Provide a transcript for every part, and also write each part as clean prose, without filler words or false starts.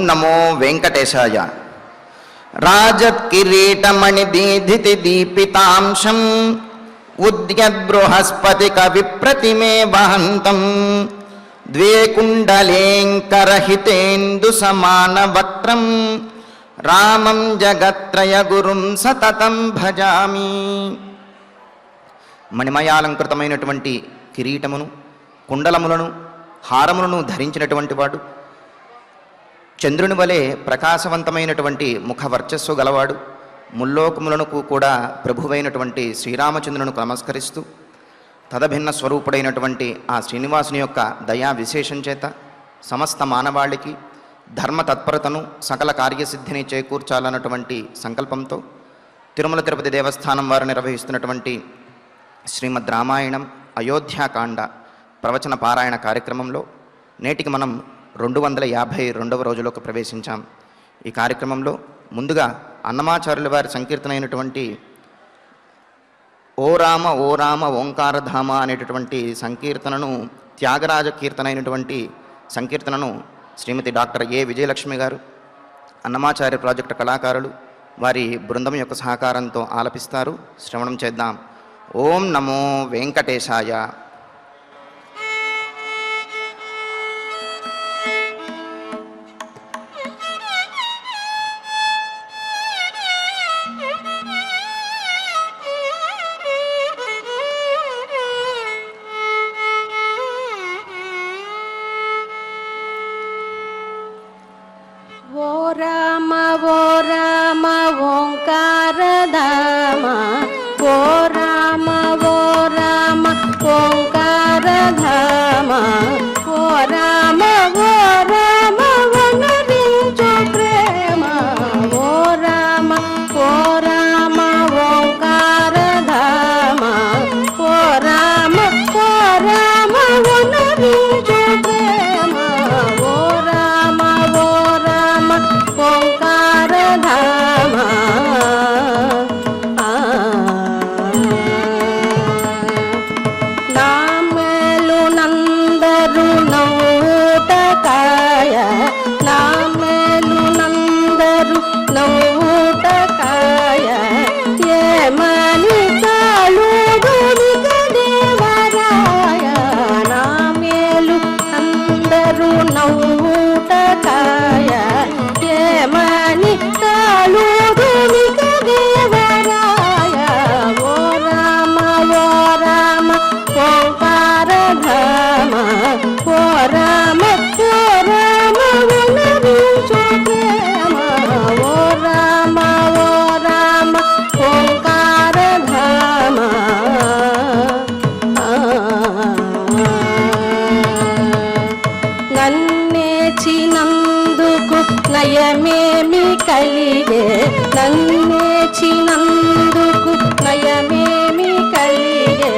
నమో వెంకటేశాయ. రాజత్కిరీటమణిదీధితి దీపితాంశం ఉద్యద్బృహస్పతిక విప్రతిమే వహంతం ద్వే కుండలేంకరహితేందు సమాన వక్త్రం రామం జగత్రయ గురుం సతతం భజామి. మణిమయాలంకృతమైనటువంటి కిరీటమును, కుండలములను, హారములను ధరించినటువంటి వాడు, చంద్రుని వలె ప్రకాశవంతమైనటువంటి ముఖ వర్చస్సు గలవాడు, ముల్లోకములకు కూడా ప్రభువైనటువంటి శ్రీరామచంద్రునికి నమస్కరిస్తూ తదభిన్న స్వరూపుడైనటువంటి ఆ శ్రీనివాసుని యొక్క దయా విశేషం చేత సమస్త మానవాళికి ధర్మ తత్పరతను, సకల కార్యసిద్ధిని చేకూర్చాలన్నటువంటి సంకల్పంతో తిరుమల తిరుపతి దేవస్థానం వారు నిర్వహిస్తున్నటువంటి శ్రీమద్ రామాయణం అయోధ్యాకాండ ప్రవచన పారాయణ కార్యక్రమంలో నేటికి మనం 252వ రోజులోకి ప్రవేశించాం. ఈ కార్యక్రమంలో ముందుగా అన్నమాచార్యుల వారి సంకీర్తన అయినటువంటి ఓ రామ ఓ రామ ఓంకారధామ అనేటటువంటి సంకీర్తనను, త్యాగరాజ కీర్తన అయినటువంటి సంకీర్తనను శ్రీమతి డాక్టర్ ఏ విజయలక్ష్మి గారు, అన్నమాచార్య ప్రాజెక్టు కళాకారులు వారి బృందం యొక్క సహకారంతో ఆలపిస్తారు. శ్రవణం చేద్దాం. ఓం నమో వెంకటేశాయ. ఓ రామ ఓంకారధామ, ఓ రామ ఓంకారధామ, ఓ రామ వనరించు ప్రేమ, ఓ రామ ఓంకారధామ, ఓ రామ వనరించు ప్రేమ, ఓ రామ ఓంకారధామ. నామేలు నందరు నవ్వుటకాయ, నామేలు నందరు నవ్వుటకాయ, ఏమని చాలుదునిక దేవరాయ, నామేలు అందరు నవ్వుటకాయ, ఏమని చాలుదునిక దేవరాయ, ఓ రామ ఓంకారధామ, ఓ రామ వనరించు ప్రేమ, ఓ రామ ఓంకారధామ. నన్నేచినందుకు నయమేమి కలిగే, నన్నేచినందుకు నయమేమి కలిగే,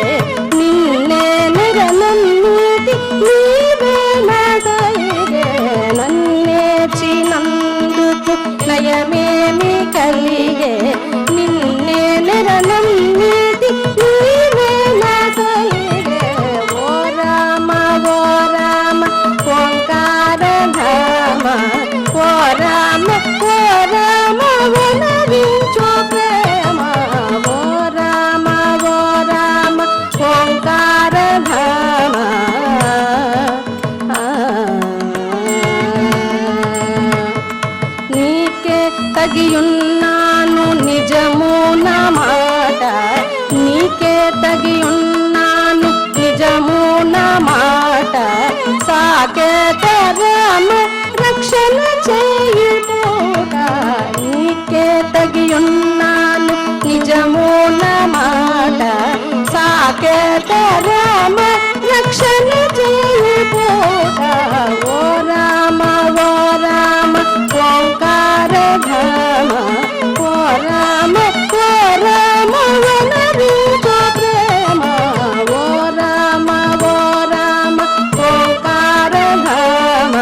నిన్నే నిరనన్నిటి నీవే నగైగే, నన్నేచినందుకు నయమేమి కలిగే, నిన్నే నిరనన్నిటి నీవే నగైగే, ఓ రామ ఓంకారధామ, ఓ రామ వనరించు ప్రేమ, ఓ రామ ఓంకారధామ. నీకే తగియున్నాను నిజము నా మాట, నీకే తగియున్నాను నిజము నా మాట, సాకేత రామ రక్షణ చేయుట, నీకే తగియున్నాను నిజము నా మాట, సాకేత రామ రక్షణ చేయుట, ఓ రామ ఓంకారధామ, ఓ రామ వనరించు ప్రేమ, ఓ రామ ఓంకారధామ.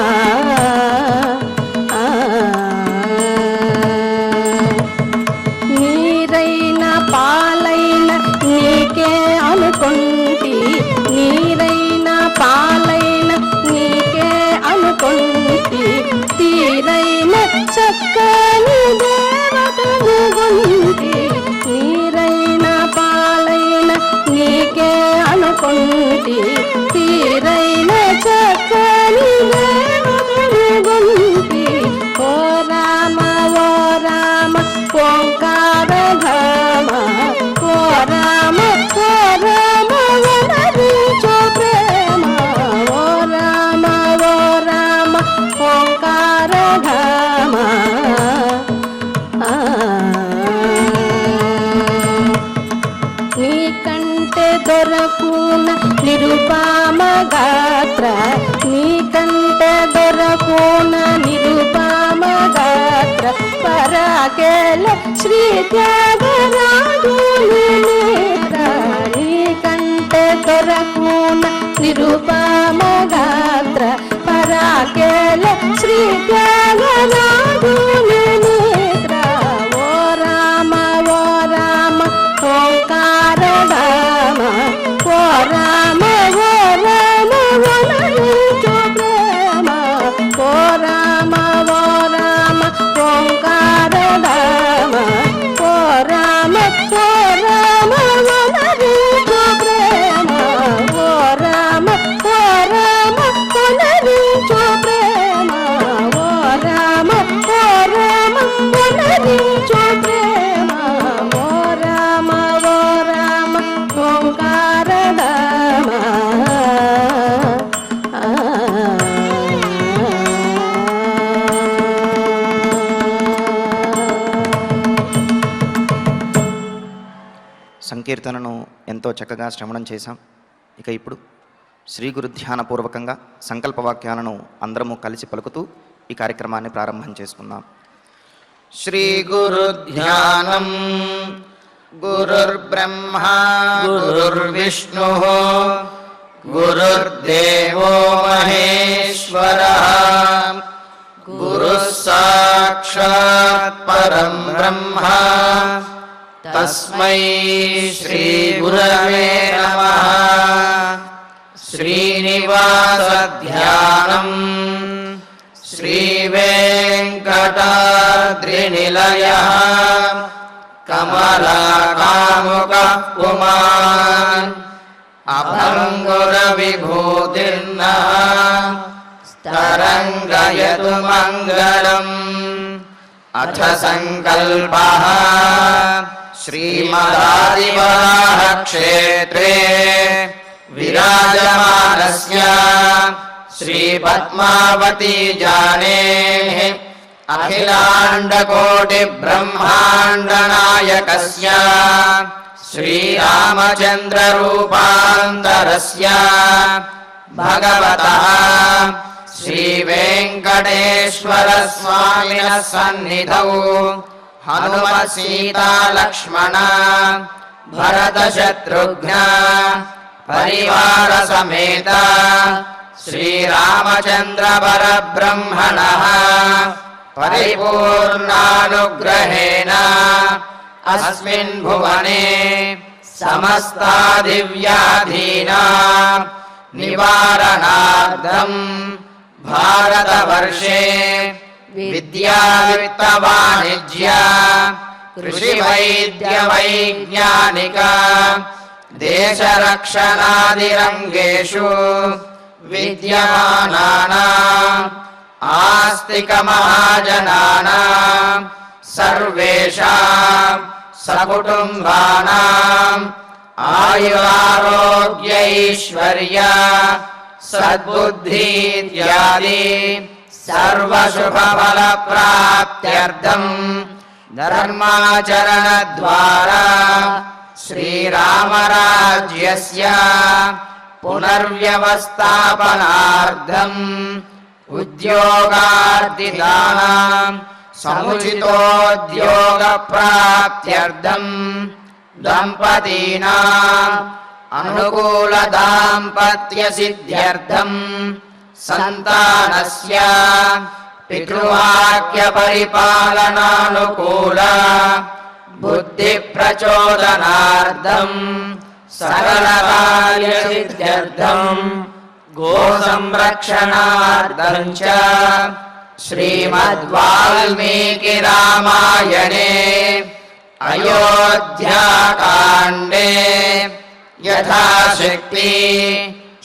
నీరైన పాలైన నీకే అనుకుంటి, నీరైన పాలైన కుమారధామ నీకంటే దొరకున నిరుపమ గాత్ర నీకంటే దొరకున నిరుపమ గాత్ర పరాకేల శ్రీ త్యాగరాజు నీకంటే దొరకున నిరుపమ గాత్ర పరాకేల శ్రీ త్యాగరాజు ఓ రామ ఓంకార రామ ఓ రామ వనరించు ప్రేమ ఓ రామ ఓంకార రామ ఓ రామ వనరించు ప్రేమ ఓ రామ వనరించు ప్రేమ ఓ రామ వనరించు ప్రేమ ఓ రామ ఓంకార రామ సంకీర్తనను ఎంతో చక్కగా శ్రవణం చేశాం. ఇక ఇప్పుడు శ్రీ గురు ధ్యానపూర్వకంగా సంకల్పవాక్యాలను అందరము కలిసి పలుకుతూ ఈ కార్యక్రమాన్ని ప్రారంభం చేసుకుందాం. శ్రీ గురు ధ్యానం గురుర్బ్రహ్మా గురుర్విష్ణు గురుర్దేవో మహేశ్వరః గురుః సాక్షాత్ పరం బ్రహ్మ తస్మై శ్రీ గురవే నమః. శ్రీనివాస ధ్యానం శ్రీ వెంకటాద్రినిలయః కమలాకాముకః పుమాన్ అభంగుర విభూతిర్నః తరంగయతు మంగళం. అథ సంకల్పః శ్రీమదాదివరాహ క్షేత్రే విరాజమానస్య శ్రీ పద్మావతీ జానేః అఖిలాండకోటి బ్రహ్మాండ నాయకస్య శ్రీరామచంద్ర రూపాంతరస్య భగవతః శ్రీ వెంకటేశ్వర స్వామినః సన్నిధౌ హనుమత్ సీతా లక్ష్మణ భరత శత్రుఘ్న పరివార సమేత శ్రీరామచంద్ర పరబ్రహ్మణః పరిపూర్ణానుగ్రహేణ అస్మిన్ భువనే సమస్తాదివ్యాధీనాం నివారణార్థం భారతవర్షే విద్యా విత్త వాణిజ్య కృషి వైద్య వైజ్ఞానిక దేశరక్షణాదిరంగేషు విద్యమానానాం ఆస్తిక మహాజనానాం సర్వేషాం సకుటుంబానాం ఆయురారోగ్యైశ్వర్య సద్బుద్ధి ఇత్యాది సర్వశుభఫల ప్రాప్త్యర్థం ధర్మాచరణ ద్వారా శ్రీరామరాజ్యస్య పునర్వ్యవస్థాపనార్థం ఉద్యోగార్థిదానాం సముచితోద్యోగ ప్రాప్త్యర్థం దంపతీనాం అనుకూల దాంపత్య సిద్ధ్యర్థం సంతానస్య పితృవాక్య పరిపాలనానుకూల బుద్ధి ప్రచోదనార్థం సకల కార్య సిద్ధ్యర్థం గో సంరక్షణార్థం చ శ్రీమద్వాల్మీకి రామాయణే అయోధ్యాకాండే యథాశక్తి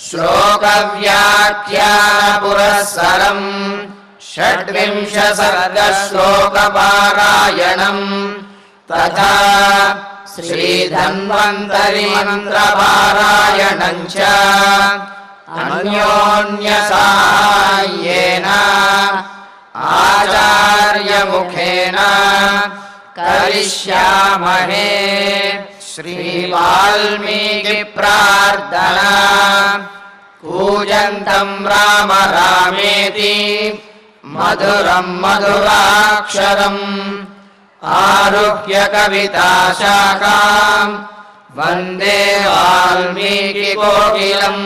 శ్లోక వ్యాఖ్యాన పురస్సరం షడ్వింశ సర్గ శ్లోక పారాయణం తథా శ్రీధన్వంతరి మంత్ర పారాయణం చ అన్యోన్య సహాయేన मुखेन करिष्यामहे। श्री वाल्मीकि प्रार्थना। कूजन्तं राम रामेति मधुरं मधुराक्षरम् आरुह्य कविताशाखां वन्दे वाल्मीकिकोकिलम्।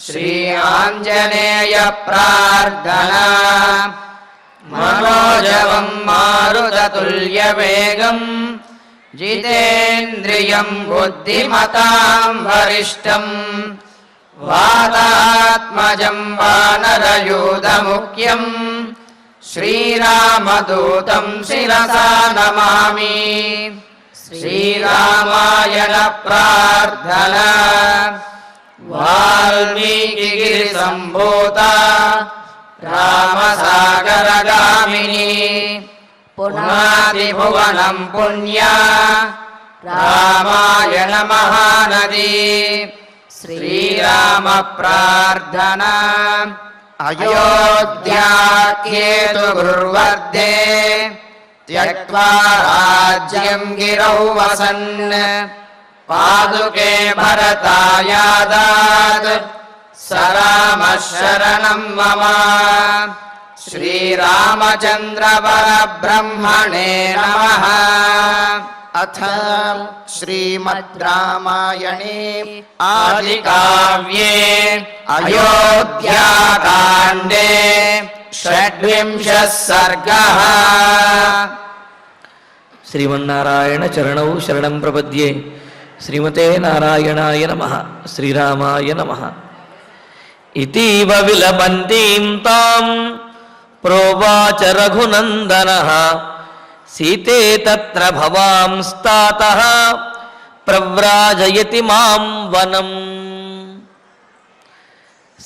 श्री आञ्जनेय प्रार्थना। मनोजवं मारुततुल्यवेगं जितेन्द्रियं बुद्धिमतां वरिष्ठम् वातात्मजं वानरयूथमुख्यं श्रीरामदूतं शिरसा नमामि। श्रीरामायण प्रार्थना। वाल्मीकिगिरिसम्भूता रामसागरगामिनी पुनातिभुवनं पुण्या रामायण महानदी। श्रीराम प्रार्थना। अयोध्याख्येतु गुर्वर्धे त्यक्त्वा राज्यं गिरौ वसन् पादुके भरतायादात् स रामः शरणं मम। श्रीरामचन्द्र परब्रह्मणे नमः। अथ श्रीमद् रामायणे आदिकाव्ये अयोध्याकाण्डे षड्विंशः सर्गः। శ్రీమన్నారాయణ చరణౌ శరణం ప్రపద్యే. శ్రీమతే నారాయణాయ నమః. శ్రీరామాయ నమః. ఇతీవ విలపంతీం తాం ప్రోవాచ రఘునందనః సీతే తత్ర భవాంస్తాతః ప్రవ్రాజయతి మాం వనం.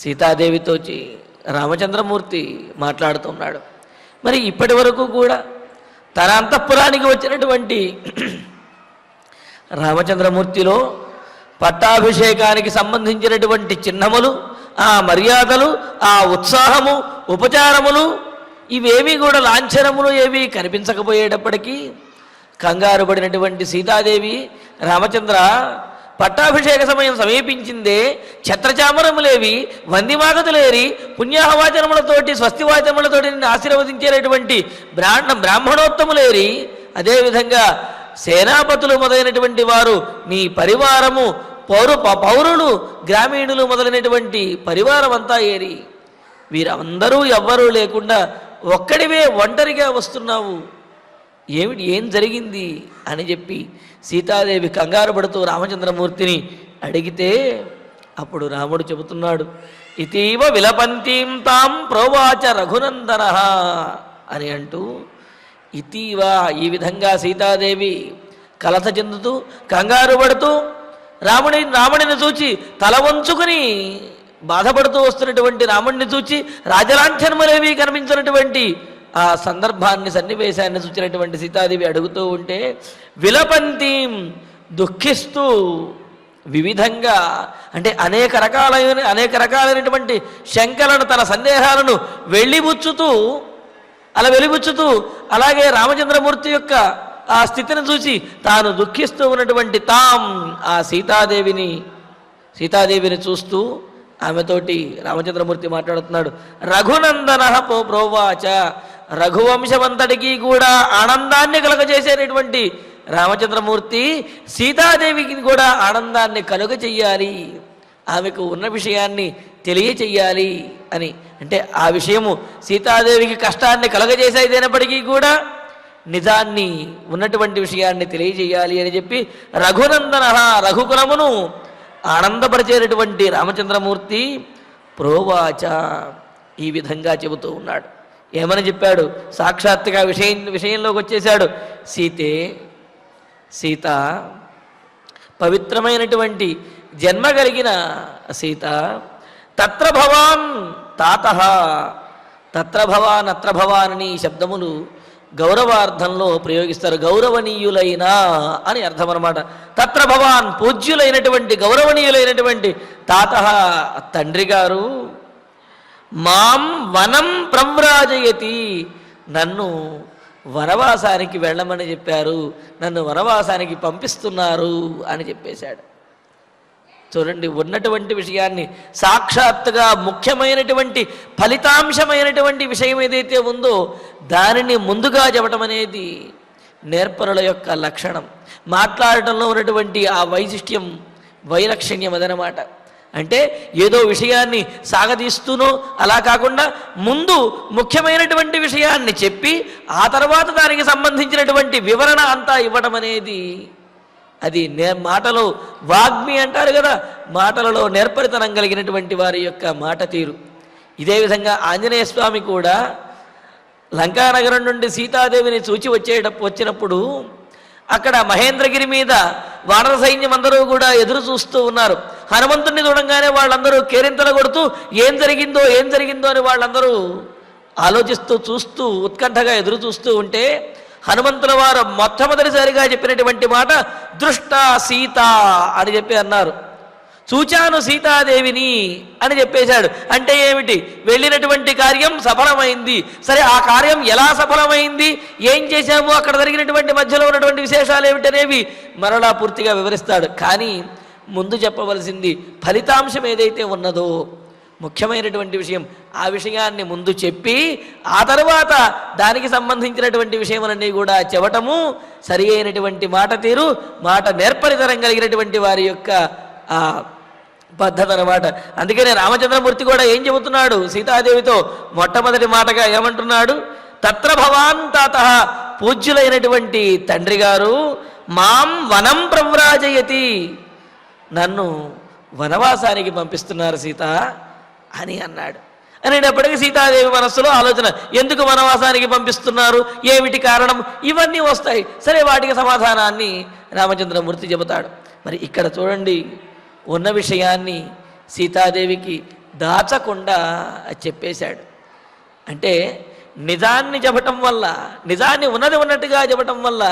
సీతాదేవితో రామచంద్రమూర్తి మాట్లాడుతున్నాడు. మరి ఇప్పటి వరకు కూడా తన అంతఃపురానికి వచ్చినటువంటి రామచంద్రమూర్తిలో పట్టాభిషేకానికి సంబంధించినటువంటి చిహ్నములు, ఆ మర్యాదలు, ఆ ఉత్సాహము, ఉపచారములు ఇవేమీ కూడా లాంఛనములు ఏవి కనిపించకపోయేటప్పటికీ కంగారు పడినటువంటి సీతాదేవి, రామచంద్ర పట్టాభిషేక సమయం సమీపించిందే, ఛత్రచామరములేవి, వందిమాగతులేరి, పుణ్యాహవాచనములతోటి స్వస్తివాచనములతోటి నిన్ను ఆశీర్వదించేటటువంటి బ్రాహ్మణోత్తములేరి, అదేవిధంగా సేనాపతులు మొదలైనటువంటి వారు, నీ పరివారము, పౌరులు, గ్రామీణులు మొదలైనటువంటి పరివారం అంతా ఏరి, వీరందరూ ఎవ్వరూ లేకుండా ఒక్కడివే ఒంటరిగా వస్తున్నావు, ఏం జరిగింది అని చెప్పి సీతాదేవి కంగారు పడుతూ రామచంద్రమూర్తిని అడిగితే అప్పుడు రాముడు చెబుతున్నాడు, ఇతీవ విలపంతీం తాం ప్రోవాచ రఘునందన అని అంటూ, ఇతీవ ఈ విధంగా సీతాదేవి కలత చెందుతూ కంగారు పడుతూ రాముడిని చూచి తల వంచుకుని బాధపడుతూ వస్తున్నటువంటి రాముడిని చూచి రాజలాంఛనములేవి కనిపించినటువంటి ఆ సందర్భాన్ని, సన్నివేశాన్ని చూచినటువంటి సీతాదేవి అడుగుతూ ఉంటే, విలపంతీం దుఃఖిస్తూ వివిధంగా అంటే అనేక రకాలైనటువంటి శంకలను, తన సందేహాలను వెలిబుచ్చుతూ అలాగే రామచంద్రమూర్తి యొక్క ఆ స్థితిని చూసి తాను దుఃఖిస్తూ ఉన్నటువంటి ఆ సీతాదేవిని చూస్తూ ఆమెతోటి రామచంద్రమూర్తి మాట్లాడుతున్నాడు. రఘునందన ప్రోవాచ, రఘువంశమంతటికీ కూడా ఆనందాన్ని కలుగజేసేటటువంటి రామచంద్రమూర్తి సీతాదేవికి కూడా ఆనందాన్ని కలుగచెయ్యాలి, ఆమెకు ఉన్న విషయాన్ని తెలియచెయ్యాలి అని. అంటే ఆ విషయము సీతాదేవికి కష్టాన్ని కలుగజేసేదైనప్పటికీ కూడా నిజాన్ని, ఉన్నటువంటి విషయాన్ని తెలియజేయాలి అని చెప్పి రఘునందన, రఘుకులమును ఆనందపరిచేటటువంటి రామచంద్రమూర్తి ప్రోవాచ ఈ విధంగా చెబుతూ ఉన్నాడు. ఏమని చెప్పాడు? సాక్షాత్తుగా విషయంలోకి వచ్చేశాడు. సీత పవిత్రమైనటువంటి జన్మ కలిగిన సీత, తత్ర భవాన్ తాతః, తత్ర భవాన్ అత్ర భవాన్ అని ఈ శబ్దములు గౌరవార్థంలో ప్రయోగిస్తారు. గౌరవనీయులైన అని అర్థం అన్నమాట. తత్ర భవాన్ పూజ్యులైనటువంటి, గౌరవనీయులైనటువంటి తాతః తండ్రి గారు, మాం వనం ప్రవ్రాజయతి నన్ను వనవాసానికి వెళ్ళమని చెప్పారు, నన్ను వనవాసానికి పంపిస్తున్నారు అని చెప్పేశాడు. చూడండి, ఉన్నటువంటి విషయాన్ని సాక్షాత్తుగా ముఖ్యమైనటువంటి ఫలితాంశమైనటువంటి విషయం ఏదైతే ఉందో దానిని ముందుగా చెప్పటం అనేది నేర్పరుల యొక్క లక్షణం. మాట్లాడటంలో ఉన్నటువంటి ఆ వైశిష్ట్యం, వైలక్షణ్యం అదనమాట. అంటే ఏదో విషయాన్ని సాగదీస్తూనో అలా కాకుండా ముందు ముఖ్యమైనటువంటి విషయాన్ని చెప్పి ఆ తర్వాత దానికి సంబంధించినటువంటి వివరణ అంతా ఇవ్వటం అనేది అది మాటలో వాగ్మి అంటారు కదా, మాటలలో నేర్పరితనం కలిగినటువంటి వారి యొక్క మాట తీరు. ఇదే విధంగా ఆంజనేయ స్వామి కూడా లంకానగరం నుండి సీతాదేవిని చూచి వచ్చినప్పుడు అక్కడ మహేంద్రగిరి మీద వానర సైన్యం అందరూ కూడా ఎదురు చూస్తూ ఉన్నారు. హనుమంతుడిని చూడంగానే వాళ్ళందరూ కేరింతలు కొడుతూ ఏం జరిగిందో అని వాళ్ళందరూ ఆలోచిస్తూ చూస్తూ ఉత్కంఠగా ఎదురు చూస్తూ ఉంటే హనుమంతుల వారు మొట్టమొదటిసారిగా చెప్పినటువంటి మాట దృష్టా సీత అని చెప్పి అన్నారు. చూచాను సీతాదేవిని అని చెప్పేశాడు. అంటే ఏమిటి? వెళ్ళినటువంటి కార్యం సఫలమైంది. సరే, ఆ కార్యం ఎలా సఫలమైంది, ఏం చేశాము, అక్కడ జరిగినటువంటి మధ్యలో ఉన్నటువంటి విశేషాలు ఏమిటనేవి మరలా పూర్తిగా వివరిస్తాడు. కానీ ముందు చెప్పవలసింది ఫలితాంశం ఏదైతే ఉన్నదో ముఖ్యమైనటువంటి విషయం, ఆ విషయాన్ని ముందు చెప్పి ఆ తర్వాత దానికి సంబంధించినటువంటి విషయములన్నీ కూడా చెప్పటము సరి అయినటువంటి మాట తీరు, మాట నేర్పరితనం కలిగినటువంటి వారి యొక్క ఆ పద్ధతి అన్నమాట. అందుకనే రామచంద్రమూర్తి కూడా ఏం చెబుతున్నాడు సీతాదేవితో? మొట్టమొదటి మాటగా ఏమంటున్నాడు? తత్ర భవాన్ తాత, పూజ్యులైనటువంటి తండ్రి గారు మాం వనం ప్రవ్రాజయతి, నన్ను వనవాసానికి పంపిస్తున్నారు సీత అని అన్నాడు. అనేటప్పటికీ సీతాదేవి మనస్సులో ఆలోచన, ఎందుకు వనవాసానికి పంపిస్తున్నారు, ఏమిటి కారణం, ఇవన్నీ వస్తాయి. సరే, వాటికి సమాధానాన్ని రామచంద్రమూర్తి చెబుతాడు. మరి ఇక్కడ చూడండి, ఉన్న విషయాన్ని సీతాదేవికి దాచకుండా చెప్పేశాడు. అంటే నిజాన్ని చెప్పటం వల్ల, నిజాన్ని ఉన్నది ఉన్నట్టుగా చెప్పటం వల్ల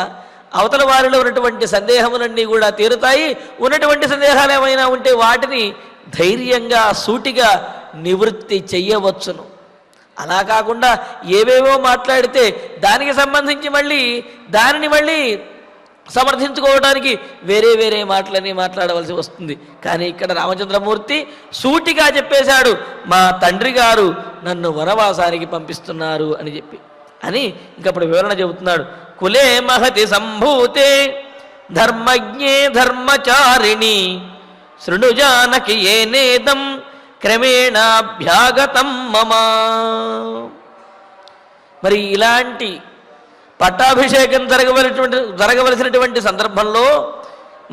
అవతల వారిలో ఉన్నటువంటి సందేహములన్నీ కూడా తీరుతాయి. ఉన్నటువంటి సందేహాలు ఏమైనా ఉంటే వాటిని ధైర్యంగా సూటిగా నివృత్తి చెయ్యవచ్చును. అలా కాకుండా ఏవేవో మాట్లాడితే దానికి సంబంధించి దానిని మళ్ళీ సమర్థించుకోవడానికి వేరే మాటలని మాట్లాడవలసి వస్తుంది. కానీ ఇక్కడ రామచంద్రమూర్తి సూటిగా చెప్పేశాడు, మా తండ్రి గారు నన్ను వనవాసానికి పంపిస్తున్నారు అని చెప్పి. అని ఇంకప్పుడు వివరణ చెబుతున్నాడు. కులే మహతి సంభూతే ధర్మజ్ఞే ధర్మచారిణి శృణుజానకి ఏనేదం క్రమేణాభ్యాగతం మమ. మరి ఇలాంటి పట్టాభిషేకం జరగవలసినటువంటి సందర్భంలో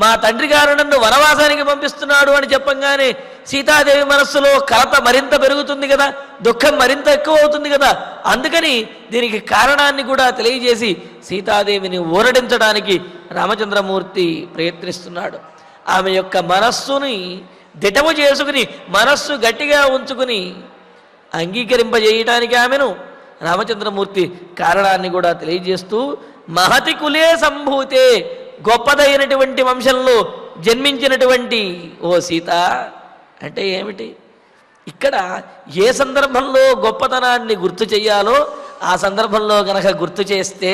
మా తండ్రి గారు నన్ను వనవాసానికి పంపిస్తున్నాడు అని చెప్పంగానే సీతాదేవి మనస్సులో కలత మరింత పెరుగుతుంది కదా, దుఃఖం మరింత ఎక్కువ అవుతుంది కదా. అందుకని దీనికి కారణాన్ని కూడా తెలియజేసి సీతాదేవిని ఊరడించడానికి రామచంద్రమూర్తి ప్రయత్నిస్తున్నాడు. ఆమె యొక్క మనస్సుని దిటము చేసుకుని, మనస్సు గట్టిగా ఉంచుకుని అంగీకరింపజేయటానికి ఆమెను రామచంద్రమూర్తి కారణాన్ని కూడా తెలియజేస్తూ మహతి కులే సంభూతే, గొప్పదైనటువంటి వంశంలో జన్మించినటువంటి ఓ సీత. అంటే ఏమిటి? ఇక్కడ ఏ సందర్భంలో గొప్పతనాన్ని గుర్తు చెయ్యాలో ఆ సందర్భంలో గనక గుర్తు చేస్తే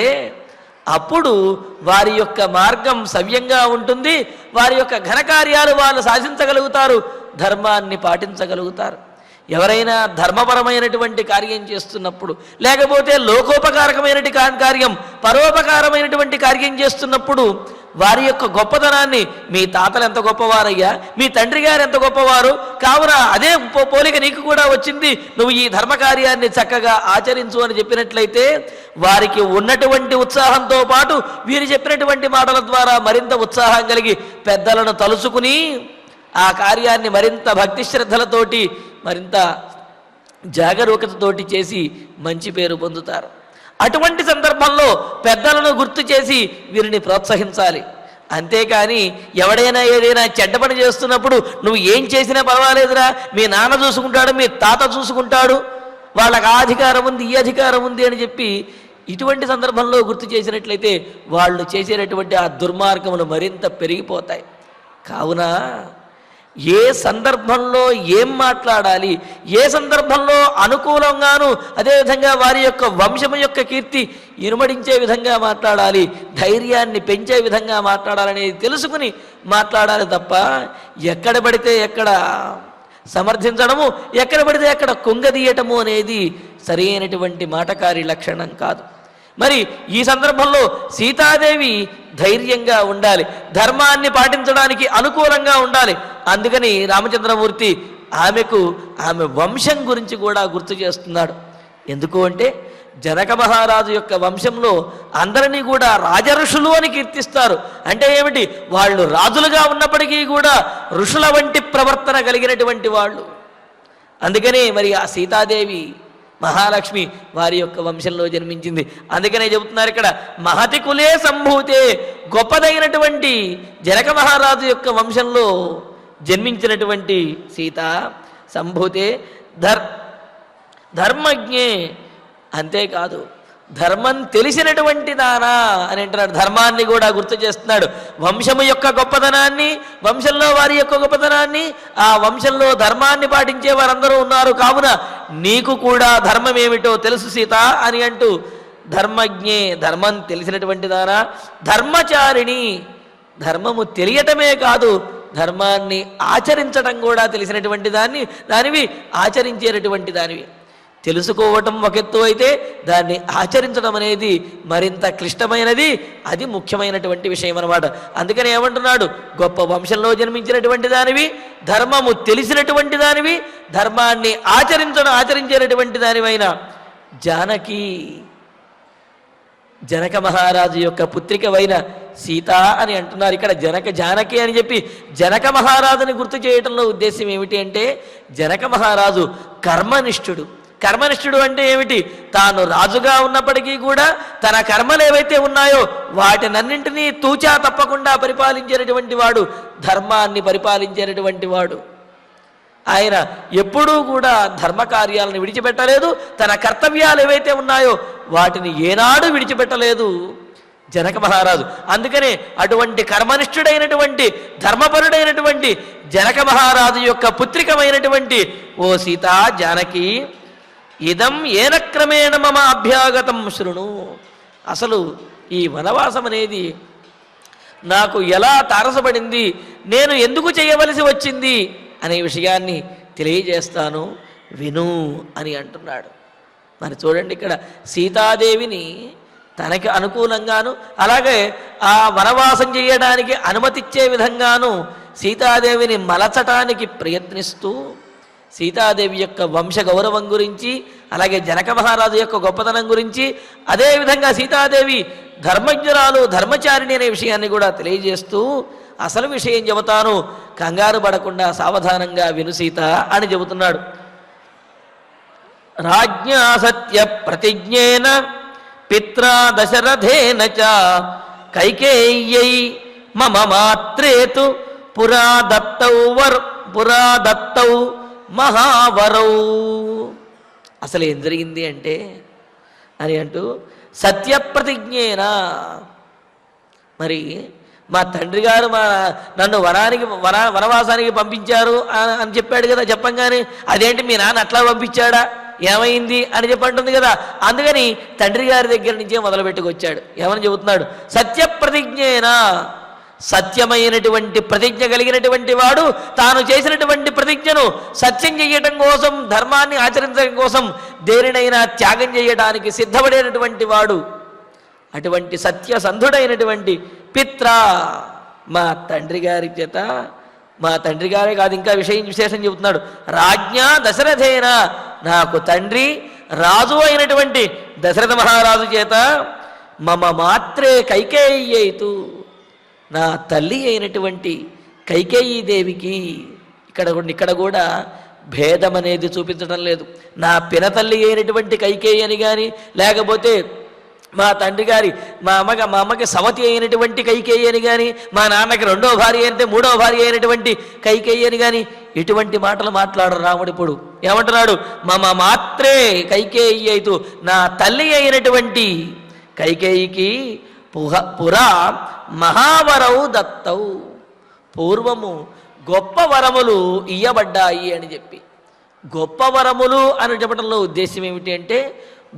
అప్పుడు వారి యొక్క మార్గం సవ్యంగా ఉంటుంది. వారి యొక్క ఘనకార్యాలు వాళ్ళు సాధించగలుగుతారు, ధర్మాన్ని పాటించగలుగుతారు. ఎవరైనా ధర్మపరమైనటువంటి కార్యం చేస్తున్నప్పుడు, లేకపోతే లోకోపకారకమైనటువంటి కార్యం, పరోపకారమైనటువంటి కార్యం చేస్తున్నప్పుడు వారి యొక్క గొప్పతనాన్ని, మీ తాతలు ఎంత గొప్పవారయ్యా, మీ తండ్రి గారు ఎంత గొప్పవారు, కావున అదే పోలిక నీకు కూడా వచ్చింది, నువ్వు ఈ ధర్మకార్యాన్ని చక్కగా ఆచరించు అని చెప్పినట్లయితే వారికి ఉన్నటువంటి ఉత్సాహంతో పాటు వీరు చెప్పినటువంటి మాటల ద్వారా మరింత ఉత్సాహం కలిగి పెద్దలను తలుచుకుని ఆ కార్యాన్ని మరింత భక్తి శ్రద్ధలతోటి, మరింత జాగరూకతతోటి చేసి మంచి పేరు పొందుతారు. అటువంటి సందర్భంలో పెద్దలను గుర్తు చేసి వీరిని ప్రోత్సహించాలి. అంతేకాని ఎవడైనా ఏదైనా చెడ్డ పని చేస్తున్నప్పుడు నువ్వు ఏం చేసినా పర్వాలేదురా, మీ నాన్న చూసుకుంటాడు, మీ తాత చూసుకుంటాడు, వాళ్ళకి ఆ అధికారం ఉంది, ఈ అధికారం ఉంది అని చెప్పి ఇటువంటి సందర్భంలో గుర్తు చేసినట్లయితే వాళ్ళు చేసేటటువంటి ఆ దుర్మార్గములు మరింత పెరిగిపోతాయి. కావున ఏ సందర్భంలో ఏం మాట్లాడాలి, ఏ సందర్భంలో అనుకూలంగాను అదేవిధంగా వారి యొక్క వంశము యొక్క కీర్తి ఇనుమడించే విధంగా మాట్లాడాలి, ధైర్యాన్ని పెంచే విధంగా మాట్లాడాలనేది తెలుసుకుని మాట్లాడాలి తప్ప ఎక్కడ పడితే ఎక్కడ సమర్థించడము, ఎక్కడ పడితే అక్కడ కుంగదీయటము అనేది సరైనటువంటి మాటకారి లక్షణం కాదు. మరి ఈ సందర్భంలో సీతాదేవి ధైర్యంగా ఉండాలి, ధర్మాన్ని పాటించడానికి అనుకూలంగా ఉండాలి. అందుకని రామచంద్రమూర్తి ఆమె వంశం గురించి కూడా గుర్తు చేస్తున్నాడు. ఎందుకు అంటే జనక మహారాజు యొక్క వంశంలో అందరినీ కూడా రాజఋషులు అని కీర్తిస్తారు. అంటే ఏమిటి, వాళ్ళు రాజులుగా ఉన్నప్పటికీ కూడా ఋషుల వంటి ప్రవర్తన కలిగినటువంటి వాళ్ళు. అందుకనే మరి ఆ సీతాదేవి మహాలక్ష్మి వారి యొక్క వంశంలో జన్మించింది. అందుకనే చెబుతున్నారు ఇక్కడ మహతి కులే సంభూతే, గొప్పదైనటువంటి జనక మహారాజు యొక్క వంశంలో జన్మించినటువంటి సీత సంభూతే ధర్మజ్ఞే, అంతేకాదు ధర్మం తెలిసినటువంటి దానా అని అంటున్నాడు. ధర్మాన్ని కూడా గుర్తు చేస్తున్నాడు. వంశము యొక్క గొప్పతనాన్ని, వంశంలో వారి యొక్క గొప్పతనాన్ని, ఆ వంశంలో ధర్మాన్ని పాటించే వారందరూ ఉన్నారు కావున నీకు కూడా ధర్మం ఏమిటో తెలుసు సీత అని అంటూ ధర్మజ్ఞే, ధర్మం తెలిసినటువంటి దానా, ధర్మచారిణి, ధర్మము తెలియటమే కాదు ధర్మాన్ని ఆచరించడం కూడా తెలిసినటువంటి దానివి, ఆచరించేటటువంటి దానివి. తెలుసుకోవటం ఒక ఎత్తు అయితే దాన్ని ఆచరించడం అనేది మరింత క్లిష్టమైనది, అది ముఖ్యమైనటువంటి విషయం అన్నమాట. అందుకని ఏమంటున్నాడు, గొప్ప వంశంలో జన్మించినటువంటి దానివి, ధర్మము తెలిసినటువంటి దానివి, ధర్మాన్ని ఆచరించేటటువంటి దానివైన జానకి, జనక మహారాజు యొక్క పుత్రికవైన సీత అని అంటున్నారు. ఇక్కడ జానకి అని చెప్పి జనక మహారాజుని గుర్తు చేయటంలో ఉద్దేశం ఏమిటి అంటే, జనక మహారాజు కర్మనిష్ఠుడు అంటే ఏమిటి, తాను రాజుగా ఉన్నప్పటికీ కూడా తన కర్మలు ఏవైతే ఉన్నాయో వాటినన్నింటినీ తూచా తప్పకుండా పరిపాలించేటటువంటి వాడు, ధర్మాన్ని పరిపాలించేటటువంటి వాడు. ఆయన ఎప్పుడూ కూడా ధర్మ కార్యాలను విడిచిపెట్టలేదు, తన కర్తవ్యాలు ఏవైతే ఉన్నాయో వాటిని ఏనాడు విడిచిపెట్టలేదు జనక మహారాజు. అందుకనే అటువంటి కర్మనిష్ఠుడైనటువంటి ధర్మపరుడైనటువంటి జనక మహారాజు యొక్క పుత్రికమైనటువంటి ఓ సీత జానకి, ఇదం ఏన క్రమేణ మమ అభ్యాగతం శృణు, అసలు ఈ వనవాసం అనేది నాకు ఎలా తారసపడింది, నేను ఎందుకు చేయవలసి వచ్చింది అనే విషయాన్ని తెలియజేస్తాను విను అని అంటున్నాడు. మరి చూడండి, ఇక్కడ సీతాదేవిని తనకి అనుకూలంగాను అలాగే ఆ వనవాసం చేయడానికి అనుమతిచ్చే విధంగాను సీతాదేవిని మలచటానికి ప్రయత్నిస్తూ సీతాదేవి యొక్క వంశ గౌరవం గురించి, అలాగే జనక మహారాజు యొక్క గొప్పతనం గురించి, అదేవిధంగా సీతాదేవి ధర్మజ్ఞురాలు, ధర్మచారిణి అనే విషయాన్ని కూడా తెలియజేస్తూ అసలు విషయం చెబుతాను, కంగారు పడకుండా సావధానంగా విను సీత అని చెబుతున్నాడు. రాజ్ఞా సత్య ప్రతిజ్ఞేన పిత్రా దశరథేన చ కైకేయ్యై మమ మాత్రేతు పురా దత్తౌ మహావరౌ. అసలు ఏం జరిగింది అంటే అని అంటూ సత్యప్రతిజ్ఞేనా, మరి మా తండ్రి గారు నన్ను వనవాసానికి పంపించారు అని చెప్పాడు కదా, చెప్పంగానే అదేంటి మీ నాన్న అట్లా పంపించాడా, ఏమైంది అని చెప్పంటుంది కదా. అందుకని తండ్రి గారి దగ్గర నుంచే మొదలు పెట్టుకొచ్చాడు. ఏమని చెబుతున్నాడు, సత్యప్రతిజ్ఞేనా, సత్యమైనటువంటి ప్రతిజ్ఞ కలిగినటువంటి వాడు తాను చేసినటువంటి ప్రతిజ్ఞను సత్యం చేయటం కోసం, ధర్మాన్ని ఆచరించడం కోసం దేనినైనా త్యాగం చేయడానికి సిద్ధపడేటటువంటి వాడు. అటువంటి సత్యసంధుడైనటువంటి పిత్ర, మా తండ్రి గారి చేత, మా తండ్రి గారే కాదు ఇంకా విశేషం చెబుతున్నాడు, రాజ్ఞా దశరథేన, నాకు తండ్రి రాజు అయినటువంటి దశరథ మహారాజు చేత, మమ మాత్రే కైకేయ్యైతు, నా తల్లి అయినటువంటి కైకేయీ దేవికి, ఇక్కడ కూడా భేదం అనేది చూపించడం లేదు. నా పినతల్లి అయినటువంటి కైకేయి అని కానీ, లేకపోతే మా తండ్రి గారి మా అమ్మకి సవతి అయినటువంటి కైకేయి అని కానీ, మా నాన్నకి రెండో భార్య అంటే మూడో భార్య అయినటువంటి కైకేయి అని కానీ ఇటువంటి మాటలు మాట్లాడరు రాముడు. ఇప్పుడు ఏమంటున్నాడు, మమ మాత్రే కైకేయి అయితు, నా తల్లి అయినటువంటి కైకేయికి పురా మహావరౌ దత్తౌ, పూర్వము గొప్ప వరములు ఇయ్యబడ్డాయి అని చెప్పి. గొప్ప వరములు అని చెప్పడంలో ఉద్దేశం ఏమిటి అంటే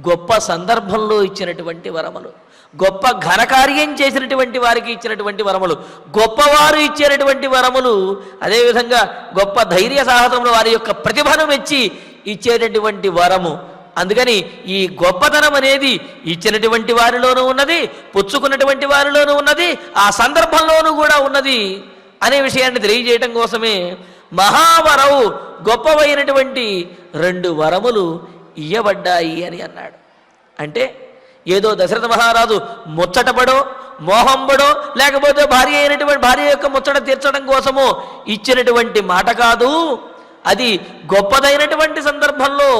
గొప్ప సందర్భంలో ఇచ్చినటువంటి వరములు, గొప్ప ఘనకార్యం చేసినటువంటి వారికి ఇచ్చినటువంటి వరములు, గొప్పవారు ఇచ్చేటటువంటి వరములు, అదేవిధంగా గొప్ప ధైర్య సాహసములు వారి యొక్క ప్రతిభను మెచ్చి ఇచ్చేటటువంటి వరము. అందుకని ఈ గొప్పతనం అనేది ఇచ్చినటువంటి వారిలోనూ ఉన్నది, పుచ్చుకున్నటువంటి వారిలోనూ ఉన్నది, ఆ సందర్భంలోనూ కూడా ఉన్నది అనే విషయాన్ని తెలియజేయటం కోసమే మహావరవు గొప్పవైనటువంటి 2 వరములు ఇయ్యబడ్డాయి అని అన్నాడు. అంటే ఏదో దశరథ మహారాజు ముచ్చటపడో మోహంబడో లేకపోతే భార్య యొక్క ముచ్చట తీర్చడం కోసమో ఇచ్చినటువంటి మాట కాదు. అది గొప్పదైనటువంటి సందర్భంలో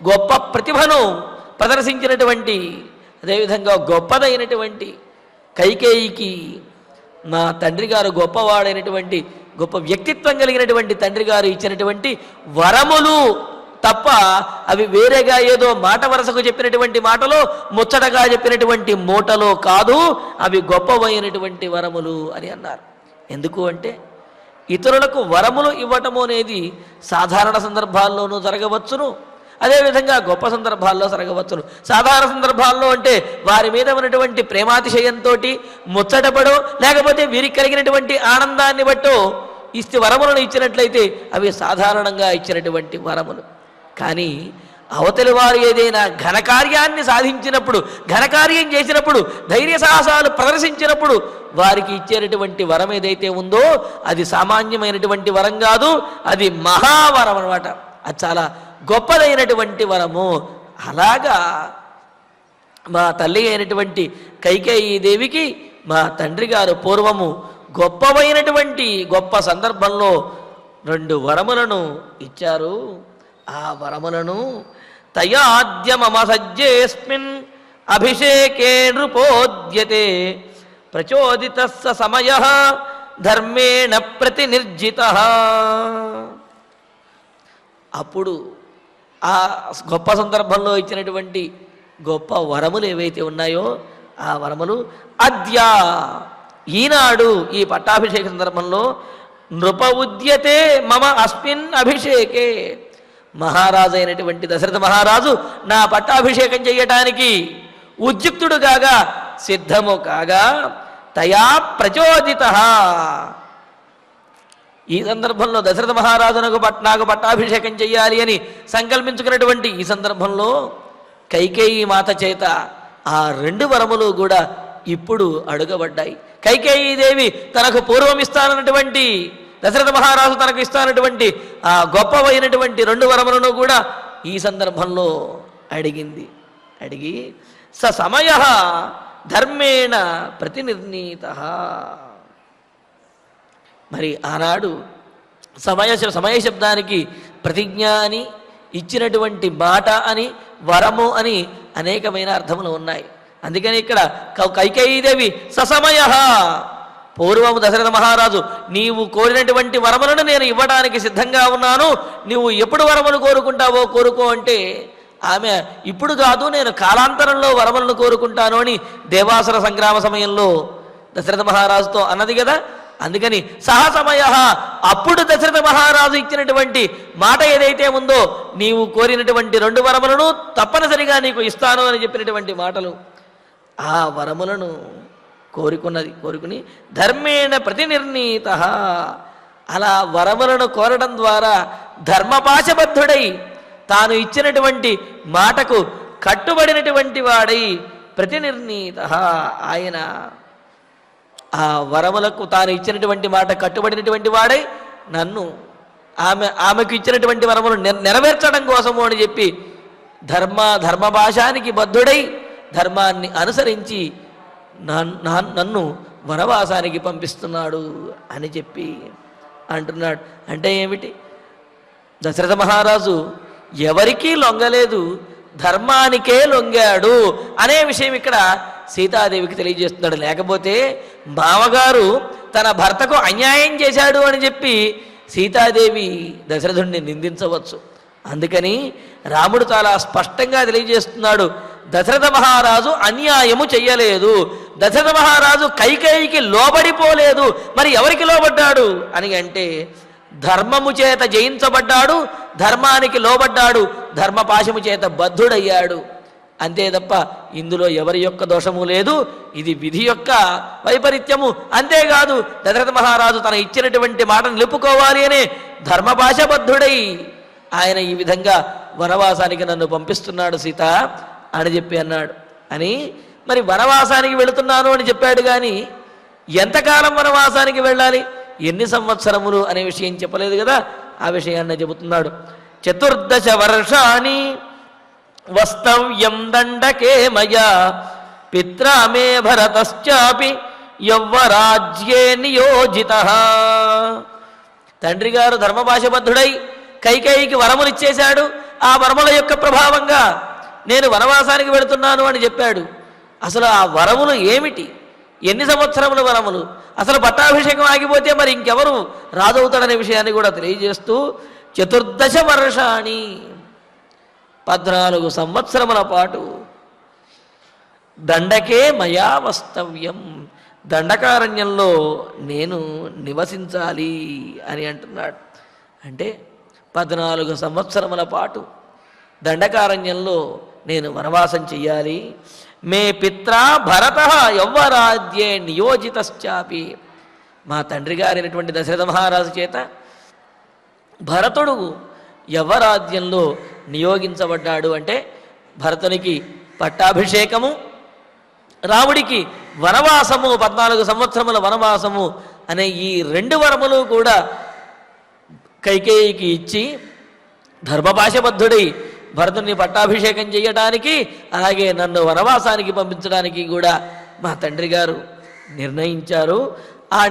గొప్ప ప్రతిభను ప్రదర్శించినటువంటి, అదేవిధంగా గొప్పదైనటువంటి కైకేయికి మా తండ్రి గారు గొప్పవాడైనటువంటి గొప్ప వ్యక్తిత్వం కలిగినటువంటి తండ్రి గారు ఇచ్చినటువంటి వరములు తప్ప అవి వేరేగా ఏదో మాట వరసకు చెప్పినటువంటి మాటలో ముచ్చటగా చెప్పినటువంటి మూటలో కాదు, అవి గొప్పవైనటువంటి వరములు అని అన్నారు. ఎందుకు అంటే ఇతరులకు వరములు ఇవ్వటము అనేది సాధారణ సందర్భాల్లోనూ జరగవచ్చును, అదేవిధంగా గొప్ప సందర్భాల్లో జరగవచ్చును. సాధారణ సందర్భాల్లో అంటే వారి మీద ఉన్నటువంటి ప్రేమాతిశయంతో ముచ్చటపడో లేకపోతే వీరికి కలిగినటువంటి ఆనందాన్ని బట్టో ఇస్తే వరములను ఇచ్చినట్లయితే అవి సాధారణంగా ఇచ్చినటువంటి వరములు. కానీ అవతలి వారు ఏదైనా ఘనకార్యాన్ని సాధించినప్పుడు, ఘనకార్యం చేసినప్పుడు, ధైర్య సాహసాలు ప్రదర్శించినప్పుడు వారికి ఇచ్చేటటువంటి వరం ఏదైతే ఉందో అది సామాన్యమైనటువంటి వరం కాదు, అది మహావరం అన్నమాట. అది చాలా గొప్పదైనటువంటి వరము. అలాగా మా తల్లి అయినటువంటి కైకేయీ దేవికి మా తండ్రి గారు పూర్వము గొప్పవైనటువంటి గొప్ప సందర్భంలో 2 వరములను ఇచ్చారు. ఆ వరములను తయాద్యమసజ్జేస్మిన్ అభిషేకే నృపోద్యతే ప్రచోదిత సమయ ధర్మేణ ప్రతినిర్జిత. అప్పుడు ఆ గొప్ప సందర్భంలో ఇచ్చినటువంటి గొప్ప వరములు ఏవైతే ఉన్నాయో ఆ వరములు అద్య ఈనాడు ఈ పట్టాభిషేక సందర్భంలో నృప ఉద్యతే మమ అస్మిన్ అభిషేకే, మహారాజు అయినటువంటి దశరథ మహారాజు నా పట్టాభిషేకం చేయటానికి ఉద్యుక్తుడు కాగా సిద్ధము కాగా తయా ప్రచోదిత. ఈ సందర్భంలో దశరథ మహారాజునకు నాకు పట్టాభిషేకం చెయ్యాలి అని సంకల్పించుకున్నటువంటి ఈ సందర్భంలో కైకేయి మాత చేత ఆ 2 వరములు కూడా ఇప్పుడు అడుగబడ్డాయి. కైకేయీదేవి తనకు పూర్వం ఇస్తానన్నటువంటి, దశరథ మహారాజు తనకు ఇస్తానటువంటి ఆ గొప్పవైనటువంటి 2 వరములను కూడా ఈ సందర్భంలో అడిగింది. అడిగి సమయ ధర్మేణ ప్రతినిర్ణీత. మరి ఆనాడు సమయ శబ్దానికి ప్రతిజ్ఞ అని, ఇచ్చినటువంటి మాట అని, వరము అని అనేకమైన అర్థములు ఉన్నాయి. అందుకని ఇక్కడ కైకేయీదేవి ససమయ, పూర్వము దశరథ మహారాజు నీవు కోరినటువంటి వరములను నేను ఇవ్వడానికి సిద్ధంగా ఉన్నాను, నువ్వు ఎప్పుడు వరములు కోరుకుంటావో కోరుకో అంటే ఆమె ఇప్పుడు కాదు నేను కాలాంతరంలో వరములను కోరుకుంటాను అని దేవాసుర సంగ్రామ సమయంలో దశరథ మహారాజుతో అన్నది కదా. అందుకని సహసమయ, అప్పుడు దశరథ మహారాజు ఇచ్చినటువంటి మాట ఏదైతే ఉందో నీవు కోరినటువంటి 2 వరములను తప్పనిసరిగా నీకు ఇస్తాను అని చెప్పినటువంటి మాటలు, ఆ వరములను కోరుకుని ధర్మేణ ప్రతినిర్ణీత. అలా వరములను కోరడం ద్వారా ధర్మపాశబద్ధుడై తాను ఇచ్చినటువంటి మాటకు కట్టుబడినటువంటి వాడై ప్రతినిర్ణీత, ఆయన ఆ వరములకు తాను ఇచ్చినటువంటి మాట కట్టుబడినటువంటి వాడై నన్ను ఆమెకు ఇచ్చినటువంటి వరములు నెరవేర్చడం కోసము అని చెప్పి ధర్మభాషానికి బద్ధుడై ధర్మాన్ని అనుసరించి నన్ను వనవాసానికి పంపిస్తున్నాడు అని చెప్పి అంటున్నాడు. అంటే ఏమిటి? దశరథ మహారాజు ఎవరికీ లొంగలేదు, ధర్మానికే లొంగాడు అనే విషయం ఇక్కడ సీతాదేవికి తెలియజేస్తున్నాడు. లేకపోతే మామగారు తన భర్తకు అన్యాయం చేశాడు అని చెప్పి సీతాదేవి దశరథుడిని నిందించవచ్చు. అందుకని రాముడు చాలా స్పష్టంగా తెలియజేస్తున్నాడు, దశరథ మహారాజు అన్యాయము చెయ్యలేదు, దశరథ మహారాజు కైకేయికి లోబడిపోలేదు. మరి ఎవరికి లోబడ్డాడు అని అంటే ధర్మము చేత జయించబడ్డాడు, ధర్మానికి లోబడ్డాడు, ధర్మపాశము చేత బద్ధుడయ్యాడు. అంతే తప్ప ఇందులో ఎవరి యొక్క దోషము లేదు. ఇది విధి యొక్క వైపరీత్యము. అంతేకాదు దశరథ మహారాజు తన ఇచ్చినటువంటి మాటను నిలుపుకోవాలి అనే ధర్మపాశబద్ధుడై ఆయన ఈ విధంగా వనవాసానికి నన్ను పంపిస్తున్నాడు సీత అని చెప్పి అన్నాడు. అని మరి వనవాసానికి వెళుతున్నాను అని చెప్పాడు, కానీ ఎంతకాలం వనవాసానికి వెళ్ళాలి, ఎన్ని సంవత్సరములు అనే విషయం చెప్పలేదు కదా. ఆ విషయాన్ని చెబుతున్నాడు. 14 వర్షాణి వస్తవ్యం దండకే మయా పిత్రా మే భరతశ్చాపి యవ్వరాజ్యే నియోజితః. తండ్రి గారు ధర్మపాశబద్ధుడై కైకేయికి వరములు ఇచ్చేశాడు. ఆ వరముల యొక్క ప్రభావంగా నేను వనవాసానికి వెళుతున్నాను అని చెప్పాడు. అసలు ఆ వరములు ఏమిటి, ఎన్ని సంవత్సరముల వరములు, అసలు పట్టాభిషేకం ఆగిపోతే మరి ఇంకెవరు రాజవుతాడనే విషయాన్ని కూడా తెలియజేస్తూ 14 వర్షాణి 14 సంవత్సరముల పాటు దండకే మయా వస్తవ్యం, దండకారణ్యంలో నేను నివసించాలి అని అంటున్నాడు. అంటే 14 సంవత్సరముల పాటు దండకారణ్యంలో నేను వనవాసం చెయ్యాలి. మే పిత్రా భరత యవ్వరాజ్యే నియోజితశ్చాపి. మా తండ్రి గారైనటువంటి దశరథ మహారాజు చేత భరతుడు యవ్వరాజ్యంలో నియోగించబడ్డాడు. అంటే భరతునికి పట్టాభిషేకము, రాముడికి వనవాసము, 14 సంవత్సరముల వనవాసము అనే ఈ 2 వరములు కూడా కైకేయికి ఇచ్చి ధర్మపాశబద్ధుడై భరతుని పట్టాభిషేకం చేయడానికి, అలాగే నన్ను వనవాసానికి పంపించడానికి కూడా మా తండ్రి గారు నిర్ణయించారు. ఆ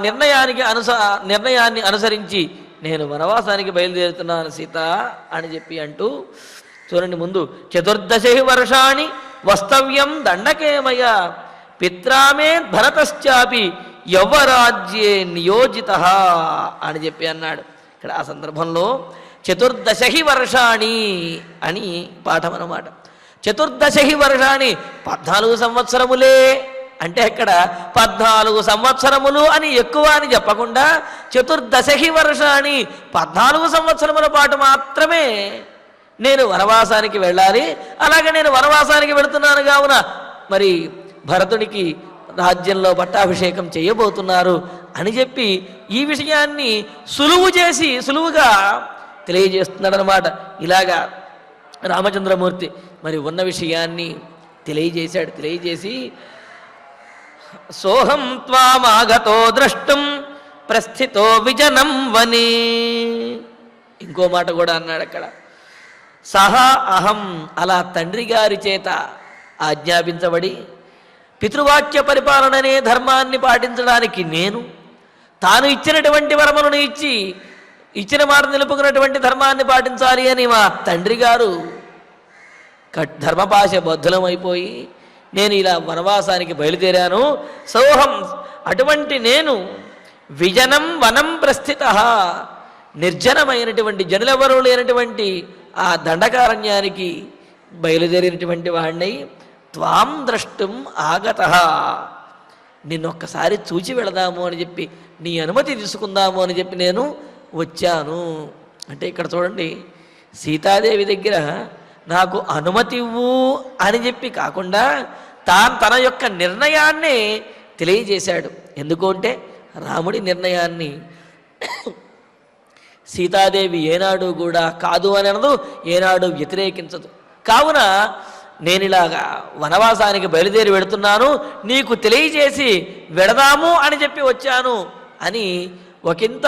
నిర్ణయాన్ని అనుసరించి నేను వనవాసానికి బయలుదేరుతున్నాను సీత అని చెప్పి అంటూ చూడండి. ముందు 14 వర్షాణి వస్తవ్యం దండకేమయ పిత్రామే భరతశ్చాపి యవ్వరాజ్యే నియోజితః అని చెప్పి అన్నాడు. ఇక్కడ ఆ సందర్భంలో 14 వర్షాణి అని పాఠం అన్నమాట. 14 వర్షాణి 14 సంవత్సరములే అంటే ఇక్కడ 14 సంవత్సరములు అని ఎక్కువ అని చెప్పకుండా 14 వర్షాణి 14 సంవత్సరముల పాటు మాత్రమే నేను వనవాసానికి వెళ్ళాలి. అలాగే నేను వనవాసానికి వెళుతున్నాను కావున మరి భరతుడికి రాజ్యంలో పట్టాభిషేకం చేయబోతున్నారు అని చెప్పి ఈ విషయాన్ని సులువుగా తెలియజేస్తున్నాడు అన్నమాట. ఇలాగా రామచంద్రమూర్తి మరి ఉన్న విషయాన్ని తెలియజేశాడు. తెలియజేసి సోహం త్వామాగతో ద్రష్టం ప్రస్థితో విజనం వనే. ఇంకో మాట కూడా అన్నాడు అక్కడ. సహా అహం, అలా తండ్రి గారి చేత ఆజ్ఞాపించబడి పితృవాక్య పరిపాలననే ధర్మాన్ని పాటించడానికి నేను, తాను ఇచ్చినటువంటి వరములను ఇచ్చిన మాట నిలుపుకున్నటువంటి ధర్మాన్ని పాటించాలి అని మా తండ్రి గారు ధర్మపాశబద్ధులమైపోయి నేను ఇలా వనవాసానికి బయలుదేరాను. సోహం, అటువంటి నేను విజనం వనం ప్రస్థిత, నిర్జనమైనటువంటి జనులెవరూ లేనటువంటి ఆ దండకారణ్యానికి బయలుదేరినటువంటి వాడినై త్వాం ద్రష్టం ఆగత, నిన్నొక్కసారి చూచి వెళదాము అని చెప్పి, నీ అనుమతి తీసుకుందాము అని చెప్పి నేను వచ్చాను. అంటే ఇక్కడ చూడండి, సీతాదేవి దగ్గర నాకు అనుమతి ఇవ్వు అని చెప్పి కాకుండా తన యొక్క నిర్ణయాన్ని తెలియజేశాడు. ఎందుకు అంటే రాముడి నిర్ణయాన్ని సీతాదేవి ఏనాడు కూడా కాదు అని అనదు, ఏనాడు వ్యతిరేకించదు. కావున నేను ఇలాగా వనవాసానికి బయలుదేరి వెళుతున్నాను, నీకు తెలియజేసి వెడదాము అని చెప్పి వచ్చాను అని ఒకంత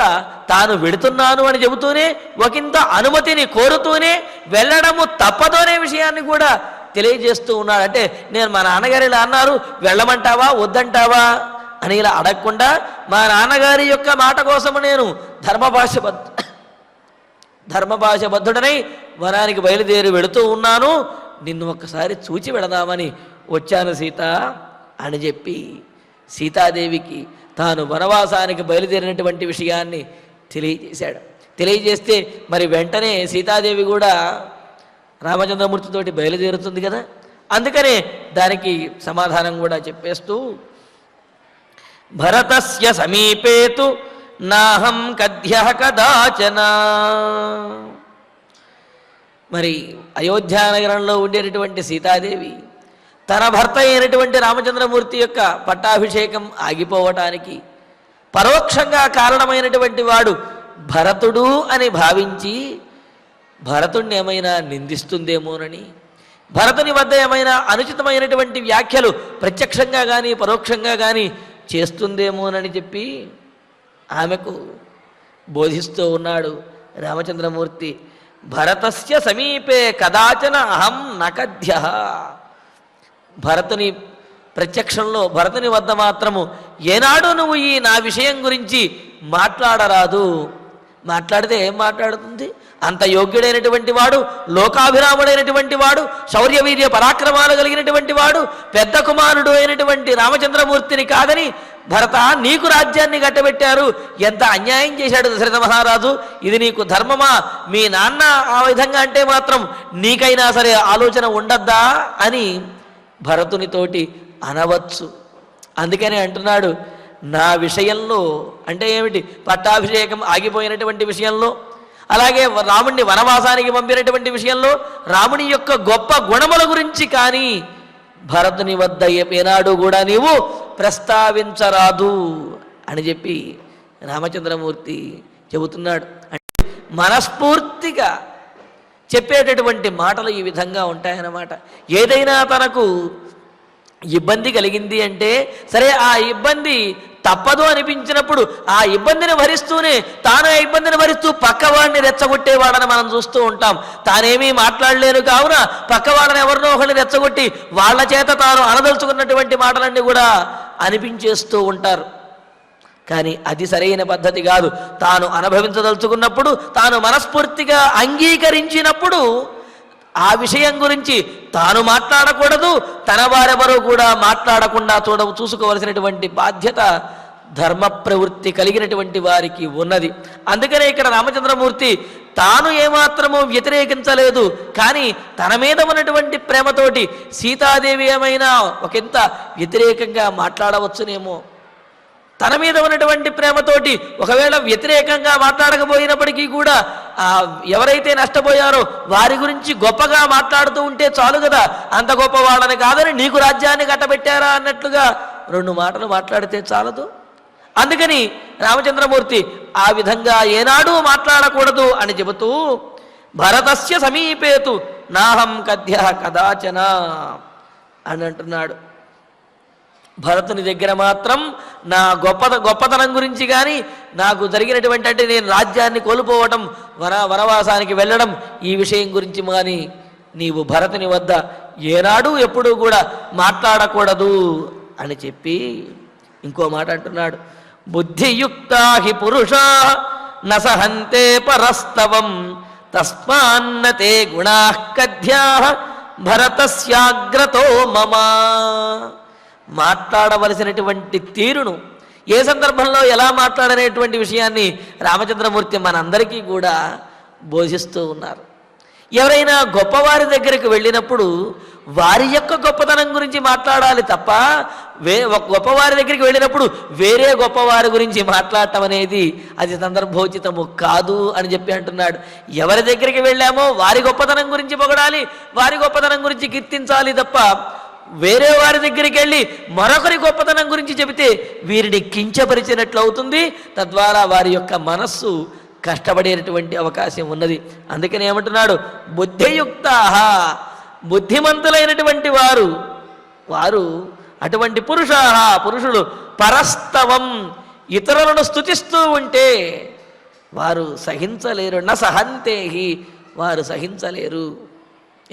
తాను వెడుతున్నాను అని చెబుతూనే ఒకంత అనుమతిని కోరుతూనే వెళ్ళడము తప్పదు అనే విషయాన్ని కూడా తెలియజేస్తూ ఉన్నాడు. అంటే నేను మా నాన్నగారు ఇలా అన్నారు, వెళ్ళమంటావా వద్దంటావా అని ఇలా అడగకుండా మా నాన్నగారి యొక్క మాట కోసము నేను ధర్మపాశబద్ధుడనై వనానికి బయలుదేరి వెళుతూ ఉన్నాను, నిన్ను ఒక్కసారి చూచి వెళదామని వచ్చాను సీత అని చెప్పి సీతాదేవికి తాను వనవాసానికి బయలుదేరినటువంటి విషయాన్ని తెలియజేశాడు. తెలియజేస్తే మరి వెంటనే సీతాదేవి కూడా రామచంద్రమూర్తితోటి బయలుదేరుతుంది కదా. అందుకనే దానికి సమాధానం కూడా చెప్పేస్తూ భరతస్య సమీపేతు నాహం కద్యః కదాచన. మరి అయోధ్యానగరంలో ఉండేటటువంటి సీతాదేవి తన భర్త అయినటువంటి రామచంద్రమూర్తి యొక్క పట్టాభిషేకం ఆగిపోవటానికి పరోక్షంగా కారణమైనటువంటి వాడు భరతుడు అని భావించి భరతుణ్ణి ఏమైనా నిందిస్తుందేమోనని, భరతుని వద్ద ఏమైనా అనుచితమైనటువంటి వ్యాఖ్యలు ప్రత్యక్షంగా కానీ పరోక్షంగా కానీ చేస్తుందేమోనని చెప్పి ఆమెకు బోధిస్తూ ఉన్నాడు రామచంద్రమూర్తి. భరతస్య సమీపే కదాచన అహం నకధ్యః. భరతుని ప్రత్యక్షంలో భరతుని వద్ద మాత్రము ఏనాడు నువ్వు ఈ నా విషయం గురించి మాట్లాడరాదు. మాట్లాడితే ఏం మాట్లాడుతుంది? అంత యోగ్యుడైనటువంటి వాడు, లోకాభిరాముడైనటువంటి వాడు, శౌర్యవీర్య పరాక్రమాలు కలిగినటువంటి వాడు, పెద్ద కుమారుడు అయినటువంటి రామచంద్రమూర్తిని కాదని భరత నీకు రాజ్యాన్ని కట్టబెట్టారు, ఎంత అన్యాయం చేశాడు దశరథ మహారాజు, ఇది నీకు ధర్మమా? మీ నాన్న ఆ విధంగా అంటే మాత్రం నీకైనా సరే ఆలోచన ఉండద్దా అని భరతునితోటి అనవచ్చు. అందుకనే అంటున్నాడు, నా విషయంలో అంటే ఏమిటి? పట్టాభిషేకం ఆగిపోయినటువంటి విషయంలో, అలాగే రాముణ్ణి వనవాసానికి పంపినటువంటి విషయంలో, రాముని యొక్క గొప్ప గుణముల గురించి కానీ భరతుని వద్ద ఏనాడు కూడా నీవు ప్రస్తావించరాదు అని చెప్పి రామచంద్రమూర్తి చెబుతున్నాడు. అంటే మనస్ఫూర్తిగా చెప్పేటటువంటి మాటలు ఈ విధంగా ఉంటాయన్నమాట. ఏదైనా తనకు ఇబ్బంది కలిగింది అంటే సరే, ఆ ఇబ్బంది తప్పదు అనిపించినప్పుడు ఆ ఇబ్బందిని భరిస్తూనే తాను ఆ ఇబ్బందిని భరిస్తూ పక్కవాడిని రెచ్చగొట్టేవాడని మనం చూస్తూ ఉంటాం. తానేమీ మాట్లాడలేను కావున పక్కవాడని ఎవరినో ఒకరిని రెచ్చగొట్టి వాళ్ళ చేత తాను అనదలుచుకున్నటువంటి మాటలన్నీ కూడా అనిపించేస్తూ ఉంటారు. కానీ అది సరైన పద్ధతి కాదు. తాను అనుభవించదలుచుకున్నప్పుడు, తాను మనస్ఫూర్తిగా అంగీకరించినప్పుడు ఆ విషయం గురించి తాను మాట్లాడకూడదు, తన వారెవరూ కూడా మాట్లాడకుండా చూసుకోవలసినటువంటి బాధ్యత ధర్మ ప్రవృత్తి కలిగినటువంటి వారికి ఉన్నది. అందుకనే ఇక్కడ రామచంద్రమూర్తి తాను ఏమాత్రమూ వ్యతిరేకించలేదు, కానీ తన మీద ఉన్నటువంటి ప్రేమతోటి సీతాదేవి ఏమైనా ఒకంత వ్యతిరేకంగా మాట్లాడవచ్చునేమో, తన మీద ఉన్నటువంటి ప్రేమతోటి ఒకవేళ వ్యతిరేకంగా మాట్లాడకపోయినప్పటికీ కూడా ఎవరైతే నష్టపోయారో వారి గురించి గొప్పగా మాట్లాడుతూ ఉంటే చాలు కదా, అంత గొప్పవాడని కాదని నీకు రాజ్యాన్ని కట్టబెట్టారా అన్నట్లుగా రెండు మాటలు మాట్లాడితే చాలదు. అందుకని రామచంద్రమూర్తి ఆ విధంగా ఏనాడూ మాట్లాడకూడదు అని చెబుతూ భరతస్య సమీపేతు నాహం కద్యః కదాచన అని అంటున్నాడు. భరతుని దగ్గర మాత్రం నా గొప్పతనం గురించి కానీ, నాకు జరిగినటువంటి అంటే నేను రాజ్యాన్ని కోల్పోవటం, వనవాసానికి వెళ్ళడం, ఈ విషయం గురించి కానీ నీవు భరతుని వద్ద ఏనాడు ఎప్పుడూ కూడా మాట్లాడకూడదు అని చెప్పి ఇంకో మాట అంటున్నాడు. బుద్ధియుక్తా హి పురుషా నసహంతే పరస్తవం తస్మాన్నతే గుణాః కధ్యాః భరతస్యాగ్రతో మమ. మాట్లాడవలసినటువంటి తీరును ఏ సందర్భంలో ఎలా మాట్లాడనేటువంటి విషయాన్ని రామచంద్రమూర్తి మనందరికీ కూడా బోధిస్తూ ఉన్నారు. ఎవరైనా గొప్పవారి దగ్గరికి వెళ్ళినప్పుడు వారి యొక్క గొప్పతనం గురించి మాట్లాడాలి తప్ప గొప్పవారి దగ్గరికి వెళ్ళినప్పుడు వేరే గొప్పవారి గురించి మాట్లాడటం అనేది అది సందర్భోచితము కాదు అని చెప్పి అంటున్నాడు. ఎవరి దగ్గరికి వెళ్ళామో వారి గొప్పతనం గురించి పొగడాలి, వారి గొప్పతనం గురించి కీర్తించాలి తప్ప వేరే వారి దగ్గరికి వెళ్ళి మరొకరి గొప్పతనం గురించి చెబితే వీరిని కించపరిచినట్లు అవుతుంది. తద్వారా వారి యొక్క మనస్సు కష్టపడేటువంటి అవకాశం ఉన్నది. అందుకని ఏమంటున్నాడు, బుద్ధియుక్తాః, బుద్ధిమంతులైనటువంటి వారు అటువంటి పురుషులు పరస్తవం, ఇతరులను స్తుతిస్తూ ఉంటే వారు సహించలేరు. న సహంతేహి, వారు సహించలేరు.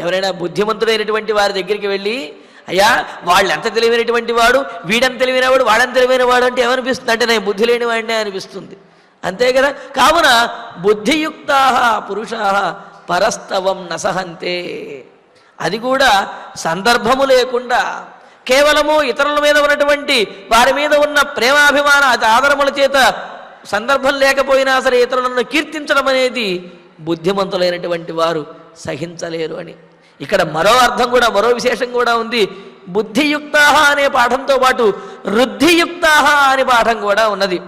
ఎవరైనా బుద్ధిమంతుడైనటువంటి వారి దగ్గరికి వెళ్ళి అయ్యా వాళ్ళు ఎంత తెలివైనటువంటి వాడు, వీడెంత తెలివైనవాడు, వాడెంత తెలివైనవాడు అంటే ఏమనిపిస్తుంది అంటే నేను బుద్ధి లేని వాడినే అనిపిస్తుంది. అంతే కదా. కావున బుద్ధియుక్తాః పురుషాః పరస్తవం నసహంతే, అది కూడా సందర్భము లేకుండా కేవలము ఇతరుల మీద ఉన్నటువంటి వారి మీద ఉన్న ప్రేమాభిమాన ఆదరముల చేత సందర్భం లేకపోయినా సరే ఇతరులను కీర్తించడం అనేది బుద్ధిమంతులైనటువంటి వారు సహించలేరు అని. ఇక్కడ మరో అర్థం కూడా, మరో విశేషం కూడా ఉంది. బుద్ధియుక్త అనే పాఠంతో పాటు రుద్ధియుక్త అనే పాఠం కూడా ఉన్నది.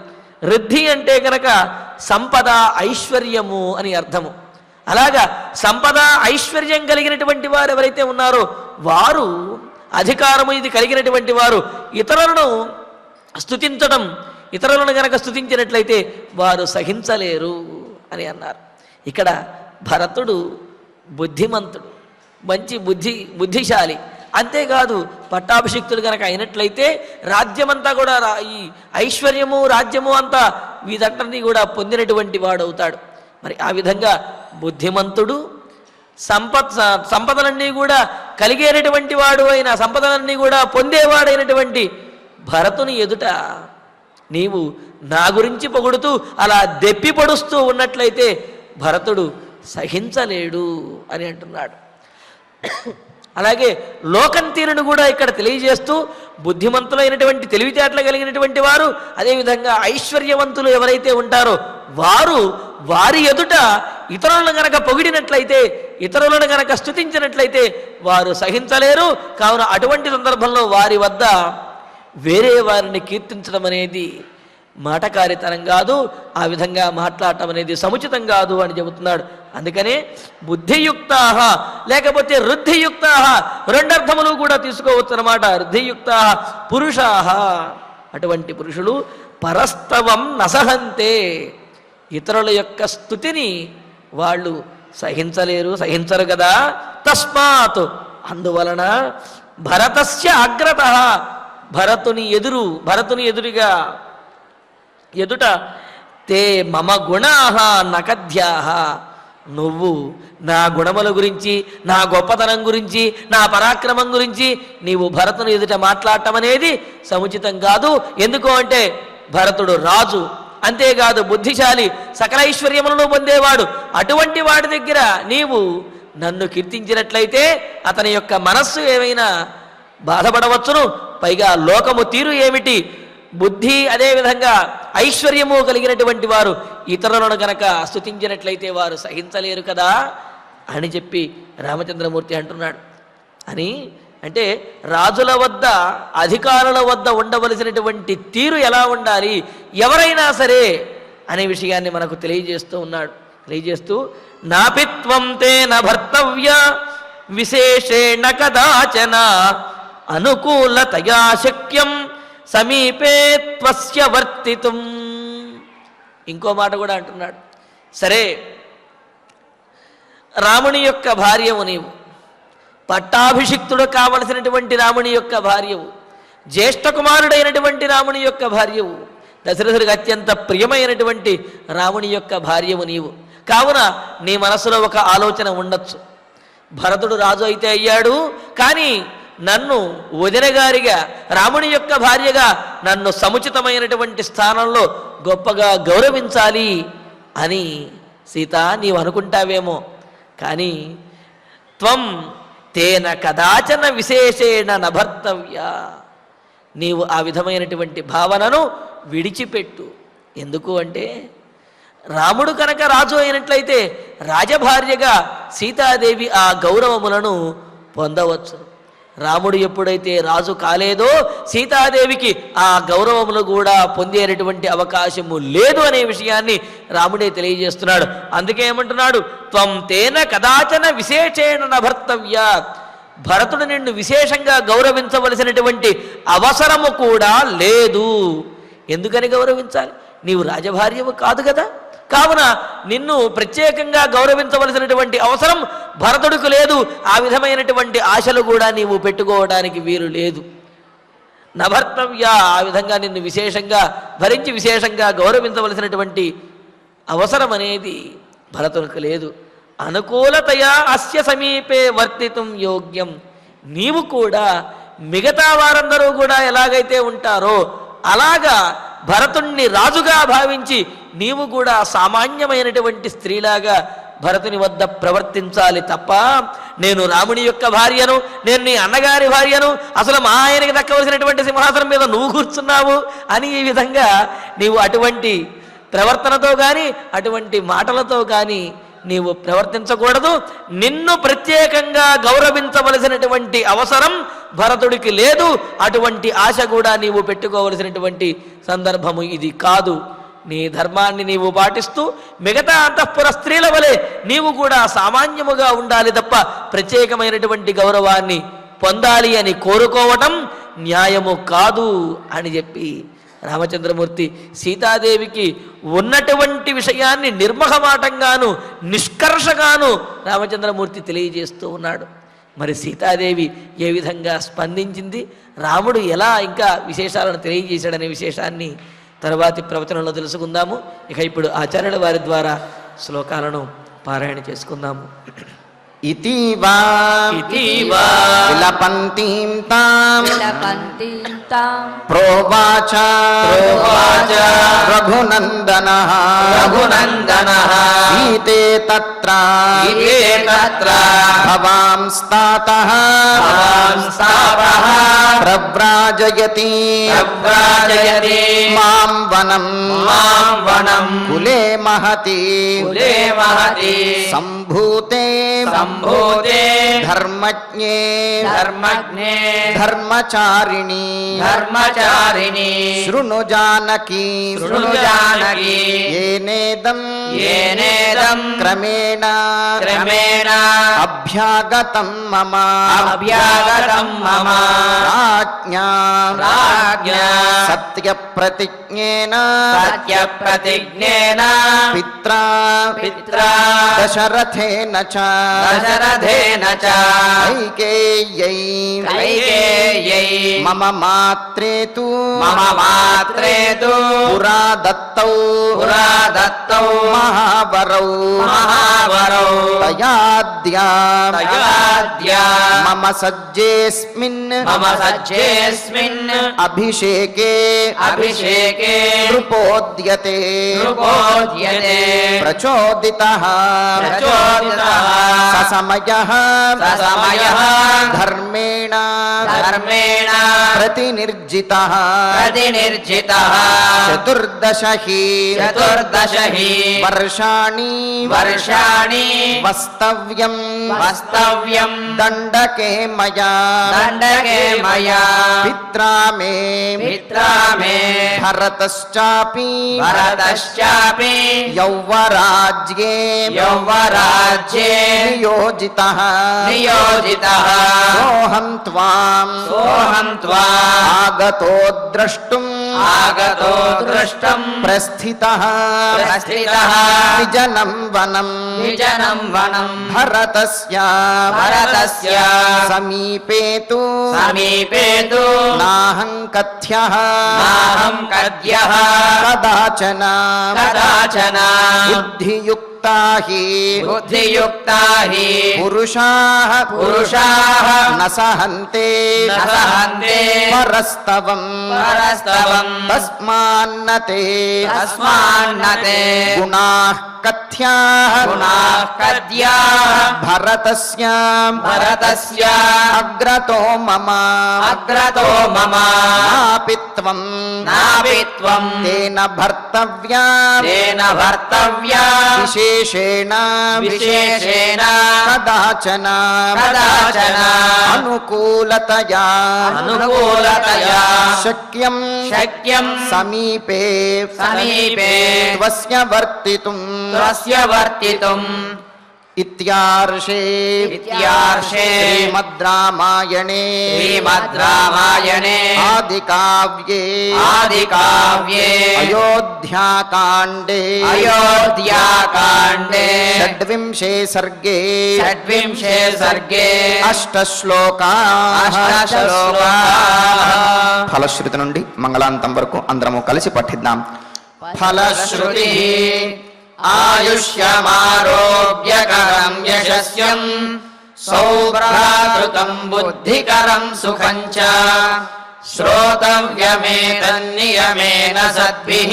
రుద్ధి అంటే కనుక సంపద ఐశ్వర్యము అని అర్థము. అలాగా సంపద ఐశ్వర్యం కలిగినటువంటి వారు ఎవరైతే ఉన్నారో వారు, అధికారము ఇది కలిగినటువంటి వారు ఇతరులను స్తుతించడం, ఇతరులను కనుక స్తుతించినట్లయితే వారు సహించలేరు అని అన్నారు. ఇక్కడ భరతుడు బుద్ధిమంతుడు, మంచి బుద్ధిశాలి. అంతేకాదు పట్టాభిషిక్తుడు కనుక అయినట్లయితే రాజ్యమంతా కూడా ఈ ఐశ్వర్యము రాజ్యము అంతా వీటన్నిటినీ కూడా పొందినటువంటి వాడు అవుతాడు. మరి ఆ విధంగా బుద్ధిమంతుడు, సంపదలన్నీ కూడా కలిగేటటువంటి వాడు అయిన, సంపదలన్నీ కూడా పొందేవాడైనటువంటి భరతుని ఎదుట నీవు నా గురించి పొగుడుతూ అలా దెప్పి పొడుస్తూ ఉన్నట్లయితే భరతుడు సహించలేడు అని అంటున్నాడు. అలాగే లోకంతీరుని కూడా ఇక్కడ తెలియజేస్తూ బుద్ధిమంతులైనటువంటి తెలివితేటలు కలిగినటువంటి వారు, అదేవిధంగా ఐశ్వర్యవంతులు ఎవరైతే ఉంటారో వారు వారి ఎదుట ఇతరులను గనక పొగిడినట్లయితే, ఇతరులను గనక స్తుతించినట్లయితే వారు సహించలేరు. కావున అటువంటి సందర్భంలో వారి వద్ద వేరే వారిని కీర్తించడం అనేది మాటకారితనం కాదు, ఆ విధంగా మాట్లాడటం అనేది సముచితం కాదు అని చెబుతున్నాడు. అందుకనే బుద్ధియుక్త లేకపోతే రుద్ధియుక్త రెండర్థములు కూడా తీసుకోవచ్చు అన్నమాట. రుద్ధియుక్త పురుషా, అటువంటి పురుషులు పరస్తవం నసహంతే, ఇతరుల యొక్క స్థుతిని వాళ్ళు సహించరు కదా. తస్మాత్, అందువలన భరతస్య అగ్రత, భరతుని ఎదురుగా ఎదుట తే మమ గుణాహ నకధ్యాహ, నువ్వు నా గుణముల గురించి, నా గొప్పతనం గురించి, నా పరాక్రమం గురించి నీవు భరతుని ఎదుట మాట్లాడటం అనేది సముచితం కాదు. ఎందుకు అంటే భరతుడు రాజు, అంతేకాదు బుద్ధిశాలి, సకల ఐశ్వర్యములను పొందేవాడు. అటువంటి వాడి దగ్గర నీవు నన్ను కీర్తించినట్లయితే అతని యొక్క మనస్సు ఏమైనా బాధపడవచ్చును. పైగా లోకము తీరు ఏమిటి, బుద్ధి అదేవిధంగా ఐశ్వర్యము కలిగినటువంటి వారు ఇతరులను గనక స్తుతించినట్లయితే వారు సహించలేరు కదా అని చెప్పి రామచంద్రమూర్తి అంటున్నాడు. అంటే రాజుల వద్ద, అధికారుల వద్ద ఉండవలసినటువంటి తీరు ఎలా ఉండాలి, ఎవరైనా సరే అనే విషయాన్ని మనకు తెలియజేస్తూ నాపిత్వం తేన భర్తవ్య విశేషేణ కదాచన అనుకూలతయా శక్యం సమీపే త్వస్య వర్తితుం. ఇంకో మాట కూడా అంటున్నాడు. సరే, రాముని యొక్క భార్యవు నీవు, పట్టాభిషిక్తుడు కావలసినటువంటి రాముని యొక్క భార్యవు, జ్యేష్ఠ కుమారుడైనటువంటి రాముని యొక్క భార్యవు, దశరథుడికి అత్యంత ప్రియమైనటువంటి రాముని యొక్క భార్యవు నీవు. కావున నీ మనసులో ఒక ఆలోచన ఉండొచ్చు, భరతుడు రాజు అయితే అయ్యాడు, కానీ నన్ను వదినగారిగా, రాముని యొక్క భార్యగా నన్ను సముచితమైనటువంటి స్థానంలో గొప్పగా గౌరవించాలి అని సీత నీవు అనుకుంటావేమో. కానీ త్వం తేన కదాచన విశేషేణ నభర్తవ్య, నీవు ఆ విధమైనటువంటి భావనను విడిచిపెట్టు. ఎందుకు అంటే రాముడు కనుక రాజు అయినట్లయితే రాజభార్యగా సీతాదేవి ఆ గౌరవములను పొందవచ్చు. రాముడు ఎప్పుడైతే రాజు కాలేదో సీతాదేవికి ఆ గౌరవములు కూడా పొందేటటువంటి అవకాశము లేదు అనే విషయాన్ని రాముడే తెలియజేస్తున్నాడు. అందుకే ఏమంటున్నాడు, త్వం తేన కదాచన విశేషేణ నభర్తవ్య, భరతుడు నిన్ను విశేషంగా గౌరవించవలసినటువంటి అవసరము కూడా లేదు. ఎందుకని గౌరవించాలి? నీవు రాజభార్యవు కాదు కదా. కావున నిన్ను ప్రత్యేకంగా గౌరవించవలసినటువంటి అవసరం భరతుడికి లేదు. ఆ విధమైనటువంటి ఆశలు కూడా నీవు పెట్టుకోవడానికి వీలు లేదు. నభర్తవ్య, ఆ విధంగా నిన్ను విశేషంగా భరించి విశేషంగా గౌరవించవలసినటువంటి అవసరం అనేది భరతుడికి లేదు. అనుకూలతయా అస్య సమీపే వర్తితుం యోగ్యం, నీవు కూడా మిగతా వారందరూ కూడా ఎలాగైతే ఉంటారో అలాగా భరతుణ్ణి రాజుగా భావించి నీవు కూడా సామాన్యమైనటువంటి స్త్రీలాగా భరతుని వద్ద ప్రవర్తించాలి తప్ప, నేను రాముని యొక్క భార్యను, నేను నీ అన్నగారి భార్యను, అసలు మా ఆయనకి దక్కవలసినటువంటి సింహాసనం మీద నువ్వు కూర్చున్నావు అని ఈ విధంగా నీవు అటువంటి ప్రవర్తనతో కానీ అటువంటి మాటలతో కానీ నీవు ప్రవర్తించకూడదు. నిన్ను ప్రత్యేకంగా గౌరవించవలసినటువంటి అవసరం భరతుడికి లేదు. అటువంటి ఆశ కూడా నీవు పెట్టుకోవలసినటువంటి సందర్భము ఇది కాదు. నీ ధర్మాన్ని నీవు పాటిస్తూ మిగతా అంతఃపుర స్త్రీల వలె నీవు కూడా సామాన్యముగా ఉండాలి తప్ప ప్రత్యేకమైనటువంటి గౌరవాన్ని పొందాలి అని కోరుకోవటం న్యాయము కాదు అని చెప్పి రామచంద్రమూర్తి సీతాదేవికి ఉన్నటువంటి విషయాన్ని నిర్మహమాటంగాను నిష్కర్షగాను రామచంద్రమూర్తి తెలియజేస్తూ ఉన్నాడు. మరి సీతాదేవి ఏ విధంగా స్పందించింది, రాముడు ఎలా ఇంకా విశేషాలను తెలియజేశాడనే విశేషాన్ని తరువాతి ప్రవచనంలో తెలుసుకుందాము. ఇక ఇప్పుడు ఆచార్యుల వారి ద్వారా శ్లోకాలను పారాయణ చేసుకుందాము. ఇతీవా ఇతీవా విలపంతీం తాం విలపంతీం తాం ప్రోవాచ ప్రోవాచ రఘునందనః రఘునందనః సీతే తత్ర సీతే తత్ర భవాంస్తాతః భవాంస్తాతః ప్రవ్రాజయతి ప్రవ్రాజయతి మాం వనం కులే మహతి సంభూతే సంభూతే ధర్మజ్ఞే ధర్మజ్ఞే ధర్మచారిణి శృణు జానకి ఏనేదం క్రమేణ అభ్యాగతం మమ రాజ్ఞా సత్యప్రతిజ్ఞేన పిత్రా దశరథేన చ కైకేయ్యై మమ మాత్రే తు పురా దత్తౌ మహావరౌ తయాద్యా మమ సజ్జేస్మిన్ అభిషేకే నృపోద్యతే ప్రచోదితః ససమయః ధర్మేణ ప్రతినిర్జితః చతుర్దశ హి వర్షాణి వస్తవ్యం దండకే మయా పిత్రా మే భరతశ్చాపి యౌవరాజ్యే నియోజితః సోహం త్వాం ఆగతో ద్రష్టుం ప్రస్థితః విజనం వనం భరతస్య సమీపే తు నాహం కథ్యః కదాచన బుద్ధియుక్తా హి పురుషాః న సహంతే పరస్తవం తస్మాన్నతే గుణాః కథ్యాః భరతస్య అగ్రతో మమ నాపిత్వం తేన భర్తవ్యా విశేషేణ కదాచన అనుకూలతయా శక్యం సమీపే త్వస్య వర్తితుం ఇత్యార్షే శ్రీమద్ రామాయణే ఆదికావ్యే అయోధ్యాకాండే షడ్వింశే సర్గే అష్టశ్లోకాః ఫలశ్రుతి నుండి మంగళాంతం వరకు అందరము కలిసి పఠిద్దాం. ఫలశ్రుతి ఆయుష్యమారోగ్యకరం యశస్యం సౌభ్రాతృతం బుద్ధికరం సుఖం చ శ్రోతవ్యమేతన్నియమేన సద్భిః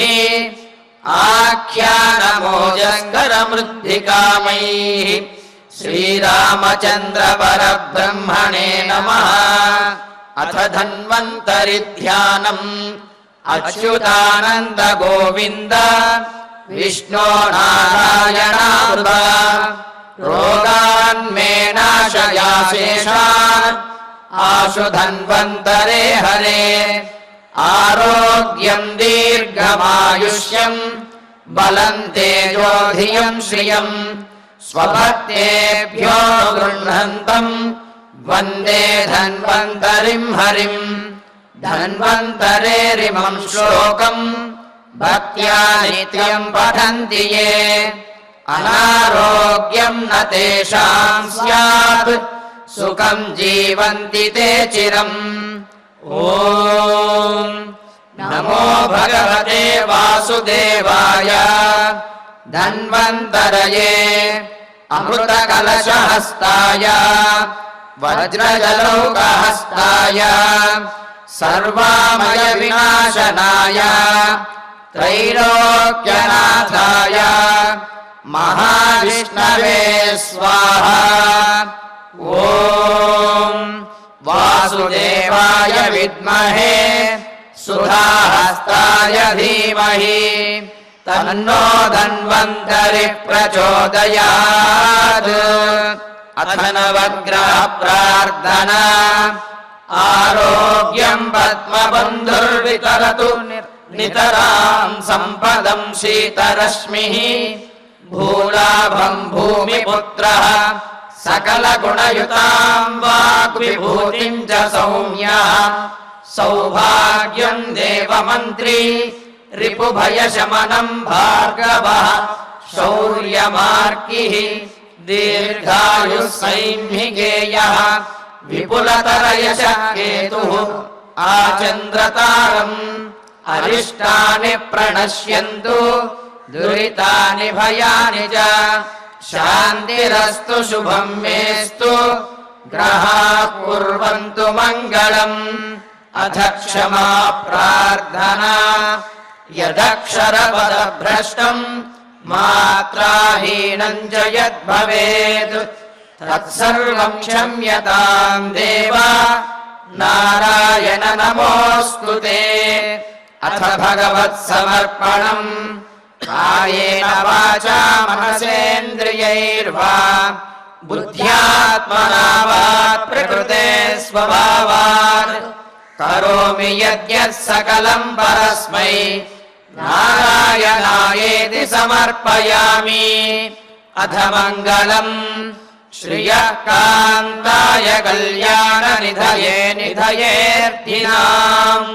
ఆఖ్యానమోజస్కరమృద్ధికామైః శ్రీరామచంద్ర పరబ్రహ్మణే నమః. అథ ధన్వంతరి ధ్యానం అచ్యుతానంద గోవింద విష్ణో నారాయణామృత రోగాన్మే నాశయాశేషాన్ ఆశు आशु धन्वन्तरे हरे आरोग्यं दीर्घमायुष्यं बलं तेजो धियं श्रियं स्वभक्तेभ्यो गृह्णन्तं वन्दे धन्वन्तरिं हरिं धन्वन्तरेरिमं श्लोकं भक्त्या नित्यं पठन्ति ये अनारोग्यं न तेषां स्यात् सुखं जीवन्ति ते चिरम् ॐ नमो भगवते वासुदेवाय धन्वन्तरये अमृतकलशहस्ताय वज्रजलौकहस्ताय सर्वामयविनाशनाय त्रैलोक्यनाथाय महाविष्णवे स्वाहा ॐ वासुदेवाय विद्महे सुधाहस्ताय धीमहि तन्नो धन्वन्तरिः प्रचोदयात् अथ नवग्रह प्रार्थना आरोग्यं पद्मबन्धुर्वितरतु नितरां सम्पदं शीतरश्मिः भूलाभं भूमिपुत्रः सकलगुणयुतां वाग्विभूतिं च सौम्यः सौभाग्यं देवमन्त्री रिपुभयशमनं भार्गवः शौर्यमार्गिः दीर्घायुः सैन्निकेयः विपुलतरयशः केतुः आचन्द्रतारम् अरिष्टानि प्रणश्यन्तु दुरितानि भयानि च शान्तिरस्तु शुभं मेस्तु ग्रहाः कुर्वन्तु मङ्गलम् अथ क्षमा प्रार्थना यदक्षरपदभ्रष्टं मात्राहीनं च यद्भवेत् तत्सर्वं क्षम्यतां देव नारायण नमोऽस्तु ते अथ भगवत्समर्पणम् कायेन वाचा मनसेन्द्रियैर्वा बुद्ध्यात्मना वा प्रकृते स्वभावात् करोमि यद्यत् सकलं परस्मै नारायणायेति समर्पयामि अथ मङ्गलम् श्रियः कान्ताय कल्याणनिधये निधयेऽर्थिनाम्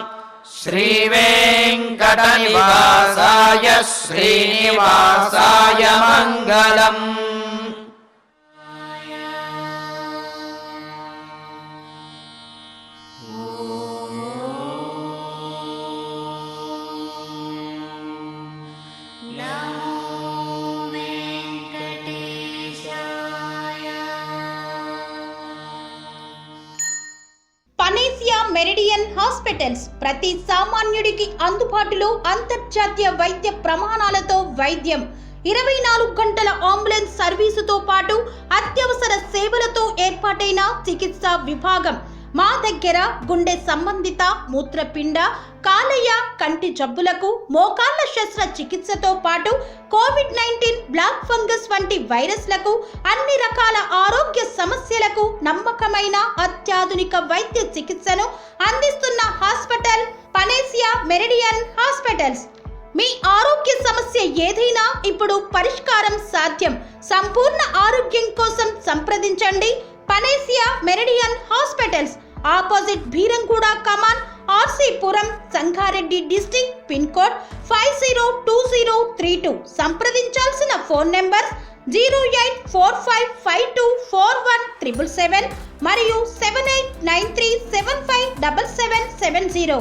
श्रीवेङ्कटनिवासाय श्रीनिवासाय मङ्गलम् పనేసియా మెరిడియన్ హాస్పిటల్స్ ప్రతి సామాన్యుడికి అందుబాటులో అంతర్జాతీయ వైద్య ప్రమాణాలతో వైద్యం 24 గంటల అంబులెన్స్ సర్వీసుతో పాటు అత్యవసర సేవలతో ఏర్పాటైన చికిత్సా విభాగం మా దగ్గర గుండె సంబంధిత మూత్రపిండ కాలేయ కంటి జబ్బులకు మోకాళ్ల శస్త్రచికిత్సతో పాటు కోవిడ్-19 బ్లాక్ ఫంగస్ వంటి వైరస్లకు అన్ని రకాల ఆరోగ్య సమస్యలకు నమ్మకమైన అత్యాధునిక వైద్య చికిత్సను అందిస్తున్న హాస్పిటల్ పనేసియా మెరిడియన్ హాస్పిటల్స్. మీ ఆరోగ్య సమస్య ఏదైనా ఇప్పుడు పరిష్కారం సాధ్యం. సంపూర్ణ ఆరోగ్యం కోసం సంప్రదించండి Panacea Meridian hospitals, opposite Bheeramguda Kaman, RC Puram, Sangareddy district, pin code 502032. సంప్రదించాల్సిన ఫోన్ నెంబర్ 0845524177 మరియు 7893757770.